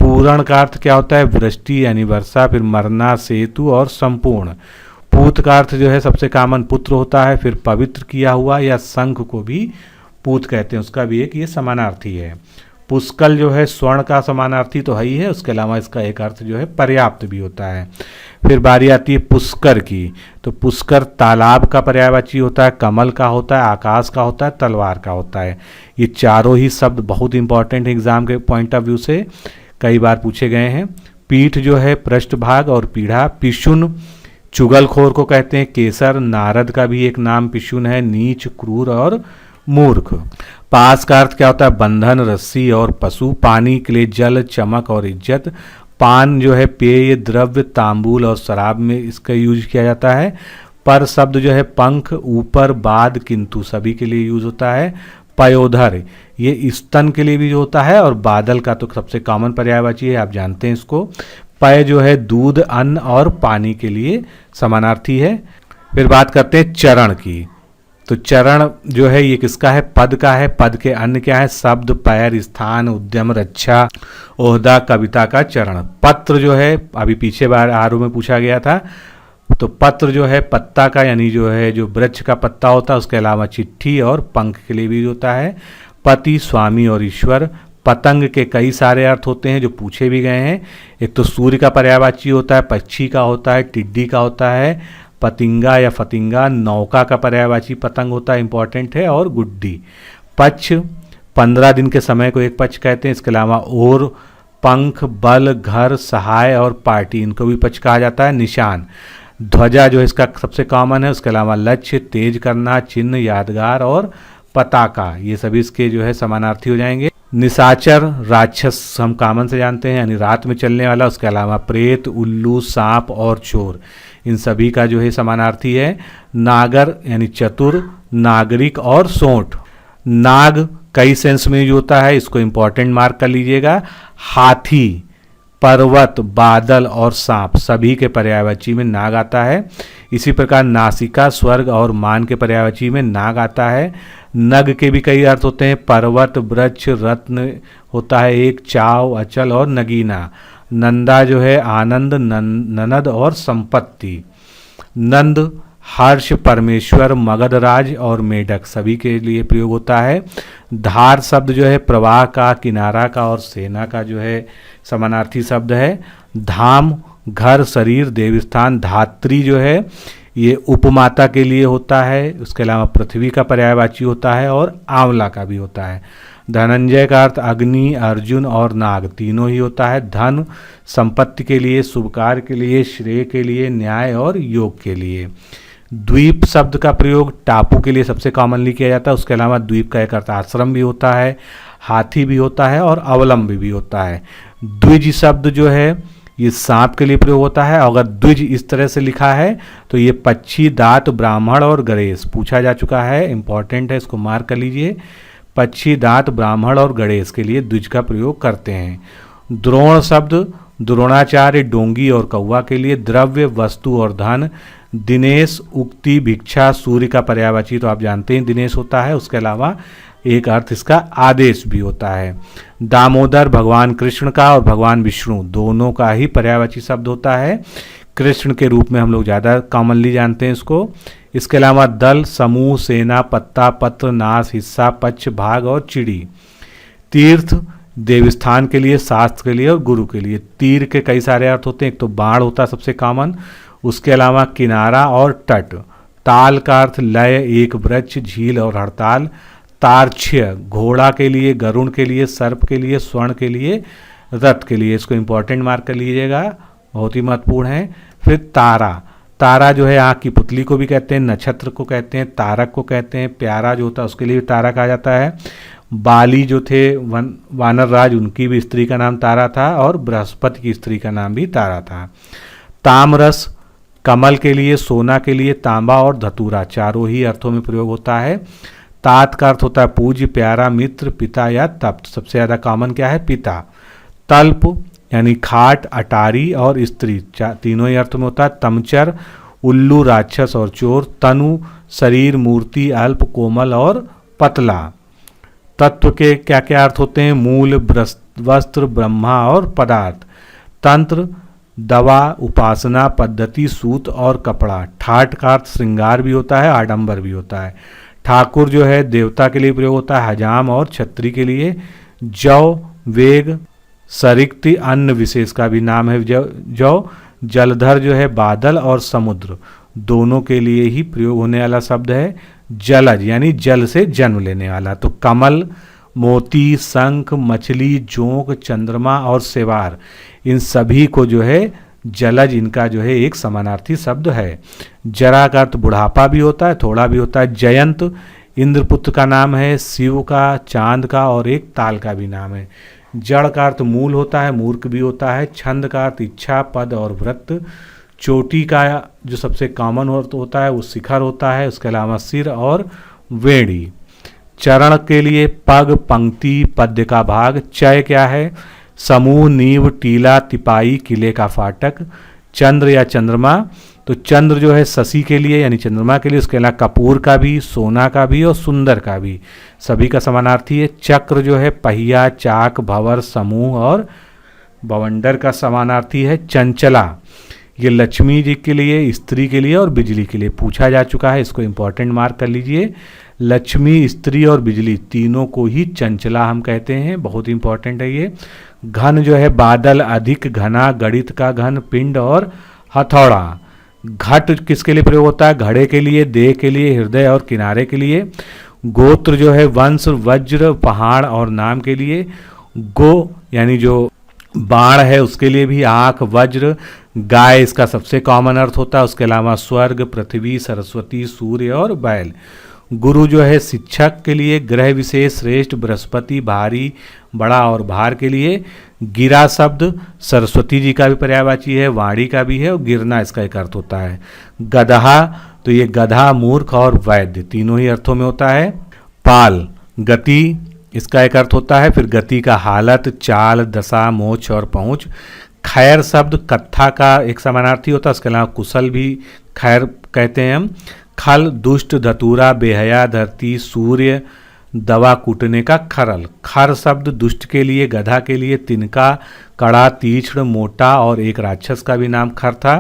पूर्ण का अर्थ क्या होता है? वृष्टि यानी वर्षा। फिर मरना, सेतु और संपूर्ण। पूत का अर्थ जो है सबसे कॉमन पुत्र होता है। फिर पवित्र किया हुआ या शंख को भी पूत कहते हैं, उसका भी एक ये समानार्थी है। पुष्कल जो है स्वर्ण का समानार्थी तो है ही है, उसके अलावा इसका एक अर्थ जो है पर्याप्त भी होता है। फिर बारी आती है पुष्कर की, तो पुष्कर तालाब का पर्यायवाची होता है, कमल का होता है, आकाश का होता है, तलवार का होता है। ये चारों ही शब्द बहुत इंपॉर्टेंट है एग्जाम के पॉइंट ऑफ व्यू से, कई बार पूछे गए हैं। पीठ जो है पृष्ठभाग और पीढ़ा। पिशुन चुगलखोर को कहते हैं। केसर नारद का भी एक नाम पिशुन है। नीच, क्रूर और मूर्ख। पास का अर्थ क्या होता है? बंधन, रस्सी और पशु। पानी के लिए जल, चमक और इज्जत। पान जो है पेय द्रव्य, तांबूल और शराब में इसका यूज किया जाता है। पर शब्द जो है पंख, ऊपर, बाद, किंतु सभी के लिए यूज होता है। पयोधर ये स्तन के लिए भी जो होता है, और बादल का तो सबसे कॉमन पर्यायवाची है, आप जानते हैं इसको। पय जो है दूध, अन्न और पानी के लिए समानार्थी है। फिर बात करते हैं चरण की, तो चरण जो है ये किसका है? पद का है। पद के अन्य क्या है? शब्द, पैर, स्थान, उद्यम, रक्षा, ओहदा, कविता का चरण। पत्र जो है अभी पीछे बार आरोह में पूछा गया था, तो पत्र जो है पत्ता का, यानी जो है जो वृक्ष का पत्ता होता है। उसके अलावा चिट्ठी और पंख के लिए भी होता है। पति, स्वामी और ईश्वर। पतंग के कई सारे अर्थ होते हैं जो पूछे भी गए हैं। एक तो सूर्य का पर्यायवाची होता है, पक्षी का होता है, टिड्डी का होता है, पतिंगा या फतिंगा नौका का पर्यायवाची पतंग होता है, इंपॉर्टेंट है। और गुड्डी। पक्ष 15 दिन के समय को एक पक्ष कहते हैं। इसके अलावा और, पंख, बल, घर, सहाय और पार्टी, इनको भी पक्ष कहा जाता है। निशान, ध्वजा जो है इसका सबसे कॉमन है। उसके अलावा लक्ष्य, तेज करना, चिन्ह, यादगार और पताका, ये सभी इसके जो है समानार्थी हो जाएंगे। निशाचर, राक्षस हम कॉमन से जानते हैं, यानी रात में चलने वाला। उसके अलावा प्रेत, उल्लू, सांप और चोर, इन सभी का जो है समानार्थी है। नागर यानी चतुर, नागरिक और सोंठ। नाग कई सेंस में यूज होता है, इसको इंपॉर्टेंट मार्क कर लीजिएगा। हाथी, पर्वत, बादल और सांप, सभी के पर्यायवाची में नाग आता है। इसी प्रकार नासिका, स्वर्ग और मान के पर्यायवाची में नाग आता है। नग के भी कई अर्थ होते हैं, पर्वत, वृक्ष, रत्न होता है एक, चाव, अचल और नगीना। नंदा जो है आनंद, ननद और संपत्ति। नंद, हर्ष, परमेश्वर, मगधराज और मेढक, सभी के लिए प्रयोग होता है। धार शब्द जो है प्रवाह का, किनारा का और सेना का जो है समानार्थी शब्द है। धाम, घर, शरीर, देवस्थान। धात्री जो है ये उपमाता के लिए होता है। उसके अलावा पृथ्वी का पर्यायवाची होता है और आंवला का भी होता है। धनंजय का अर्थ अग्नि, अर्जुन और नाग, तीनों ही होता है। धन, संपत्ति के लिए, शुभ कार्य के लिए, श्रेय के लिए, न्याय और योग के लिए। द्वीप शब्द का प्रयोग टापू के लिए सबसे कॉमनली किया जाता है। उसके अलावा द्वीप का एक अर्थ आश्रम भी होता है, हाथी भी होता है और अवलंबी भी होता है। द्विज शब्द जो है ये सांप के लिए प्रयोग होता है। अगर द्विज इस तरह से लिखा है तो ये पक्षी, दात, ब्राह्मण और गणेश, पूछा जा चुका है, इंपॉर्टेंट है, इसको मार्क कर लीजिए। पक्षी, दात, ब्राह्मण और गणेश के लिए द्विज का प्रयोग करते हैं। द्रोण शब्द द्रोणाचार्य, डोंगी और कौवा के लिए। द्रव्य, वस्तु और धन। दिनेश, उक्ति, भिक्षा, सूर्य का पर्यायवाची तो आप जानते हैं दिनेश होता है। उसके अलावा एक अर्थ इसका आदेश भी होता है। दामोदर भगवान कृष्ण का और भगवान विष्णु दोनों का ही पर्यायवाची शब्द होता है। कृष्ण के रूप में हम लोग ज़्यादा कॉमनली जानते हैं इसको। इसके अलावा दल, समूह, सेना, पत्ता, पत्र, नाश, हिस्सा, पक्ष, भाग और चिड़ी। तीर्थ, देवस्थान के लिए, शास्त्र के लिए और गुरु के लिए। तीर के कई सारे अर्थ होते हैं, एक तो बाण होता है सबसे कॉमन। उसके अलावा किनारा और तट। ताल का अर्थ लय, एक वृक्ष, झील और हड़ताल। तार्क्ष्य, घोड़ा के लिए, गरुण के लिए, सर्प के लिए, स्वर्ण के लिए, रथ के लिए, इसको इंपॉर्टेंट मार्क कर लीजिएगा, बहुत ही महत्वपूर्ण है। फिर तारा, तारा जो है आँख की पुतली को भी कहते हैं, नक्षत्र को कहते हैं, तारक को कहते हैं। प्यारा जो होता है उसके लिए भी तारा कहा जाता है। बाली जो थे वानर राज, उनकी भी स्त्री का नाम तारा था और बृहस्पति की स्त्री का नाम भी तारा था। ताम्रस, कमल के लिए, सोना के लिए, तांबा और धतूरा, चारों ही अर्थों में प्रयोग होता है। तात का अर्थ होता है पूज्य, प्यारा, मित्र, पिता या तप्त, सबसे ज़्यादा कॉमन क्या है, पिता। तल्प यानी खाट, अटारी और स्त्री, तीनों ही अर्थ में होता है। तमचर, उल्लू, राक्षस और चोर। तनु, शरीर, मूर्ति, अल्प, कोमल और पतला। तत्व के क्या क्या अर्थ होते हैं, मूल, वस्त्र, ब्रह्मा और पदार्थ। तंत्र, दवा, उपासना, पद्धति, सूत और कपड़ा। ठाट का अर्थ श्रृंगार भी होता है, आडंबर भी होता है। ठाकुर जो है देवता के लिए प्रयोग होता है, हजाम और छत्री के लिए। जौ, वेग, सरिक्ति, अन्न विशेष का भी नाम है जौ। जलधर जो है बादल और समुद्र, दोनों के लिए ही प्रयोग होने वाला शब्द है। जलज यानी जल से जन्म लेने वाला। तो कमल, मोती, शंख, मछली, जोंक, चंद्रमा और सेवार, इन सभी को जो है जलज, इनका जो है एक समानार्थी शब्द है। जरा का अर्थ बुढ़ापा भी होता है, थोड़ा भी होता है। जयंत इंद्रपुत्र का नाम है, शिव का, चांद का और एक ताल का भी नाम है। जड़ का अर्थ मूल होता है, मूर्ख भी होता है। छंद का अर्थ इच्छा, पद और व्रत। चोटी का जो सबसे कॉमन होता है वो शिखर होता है। उसके अलावा सिर और वेणी। चरण के लिए पग, पंक्ति, पद्य का भाग। चय क्या है, समूह, नींव, टीला, तिपाई, किले का फाटक। चंद्र या चंद्रमा, तो चंद्र जो है शशि के लिए यानी चंद्रमा के लिए। उसके अलावा कपूर का भी, सोना का भी और सुंदर का भी, सभी का समानार्थी है। चक्र जो है पहिया, चाक, भंवर, समूह और बवंडर का समानार्थी है। चंचला, ये लक्ष्मी जी के लिए, स्त्री के लिए और बिजली के लिए, पूछा जा चुका है, इसको इंपॉर्टेंट मार्क कर लीजिए। लक्ष्मी, स्त्री और बिजली तीनों को ही चंचला हम कहते हैं, बहुत इंपॉर्टेंट है ये। घन जो है बादल, अधिक, घना, गणित का घन, पिंड और हथौड़ा। घट किसके लिए प्रयोग होता है? घड़े के लिए, देह के लिए, हृदय और किनारे के लिए। गोत्र जो है वंश, वज्र, पहाड़ और नाम के लिए। गो यानी जो बाण है उसके लिए भी, आंख, वज्र, गाय इसका सबसे कॉमन अर्थ होता है। उसके अलावा स्वर्ग, पृथ्वी, सरस्वती, सूर्य और बैल। गुरु जो है शिक्षक के लिए, ग्रह विशेष श्रेष्ठ, बृहस्पति, भारी, बड़ा और भार के लिए। गिरा शब्द सरस्वती जी का भी पर्यायवाची है, वाणी का भी है और गिरना इसका एक अर्थ होता है। गधा तो ये गधा, मूर्ख और वैद्य तीनों ही अर्थों में होता है। पाल गति इसका एक अर्थ होता है। फिर गति का हालत, चाल, दशा, मोक्ष और पहुंच। खैर शब्द कत्था का एक समानार्थी होता है। उसके अलावा कुशल भी खैर कहते हैं हम। खल दुष्ट, धतूरा, बेहया, धरती, सूर्य, दवा कूटने का खरल। खर शब्द दुष्ट के लिए, गधा के लिए, तिनका, कड़ा, तीक्ष्ण, मोटा और एक राक्षस का भी नाम खर था।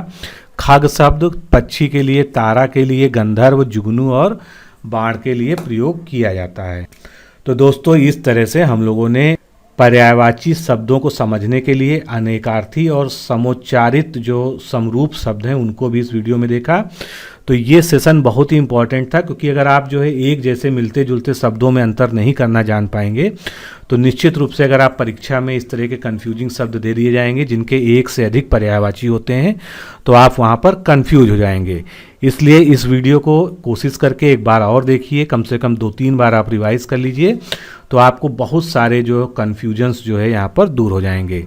खग शब्द पक्षी के लिए, तारा के लिए, गंधर्व, जुगनू और बाण के लिए प्रयोग किया जाता है। तो दोस्तों इस तरह से हम लोगों ने पर्यायवाची शब्दों को समझने के लिए अनेकार्थी और समोच्चारित जो समरूप शब्द हैं उनको भी इस वीडियो में देखा। तो ये सेशन बहुत ही इंपॉर्टेंट था, क्योंकि अगर आप जो है एक जैसे मिलते जुलते शब्दों में अंतर नहीं करना जान पाएंगे तो निश्चित रूप से अगर आप परीक्षा में इस तरह के कंफ्यूजिंग शब्द दे दिए जाएंगे जिनके एक से अधिक पर्यायवाची होते हैं तो आप वहाँ पर कंफ्यूज हो जाएंगे। इसलिए इस वीडियो को कोशिश करके एक बार और देखिए, कम से कम 2-3 बार आप रिवाइज कर लीजिए, तो आपको बहुत सारे जो कन्फ्यूजन्स जो है यहाँ पर दूर हो जाएंगे।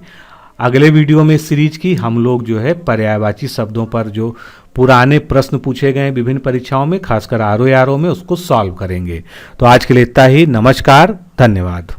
अगले वीडियो में इस सीरीज की हम लोग जो है पर्यायवाची शब्दों पर जो पुराने प्रश्न पूछे गए विभिन्न परीक्षाओं में, खासकर आरओ में, उसको सॉल्व करेंगे। तो आज के लिए इतना ही। नमस्कार, धन्यवाद।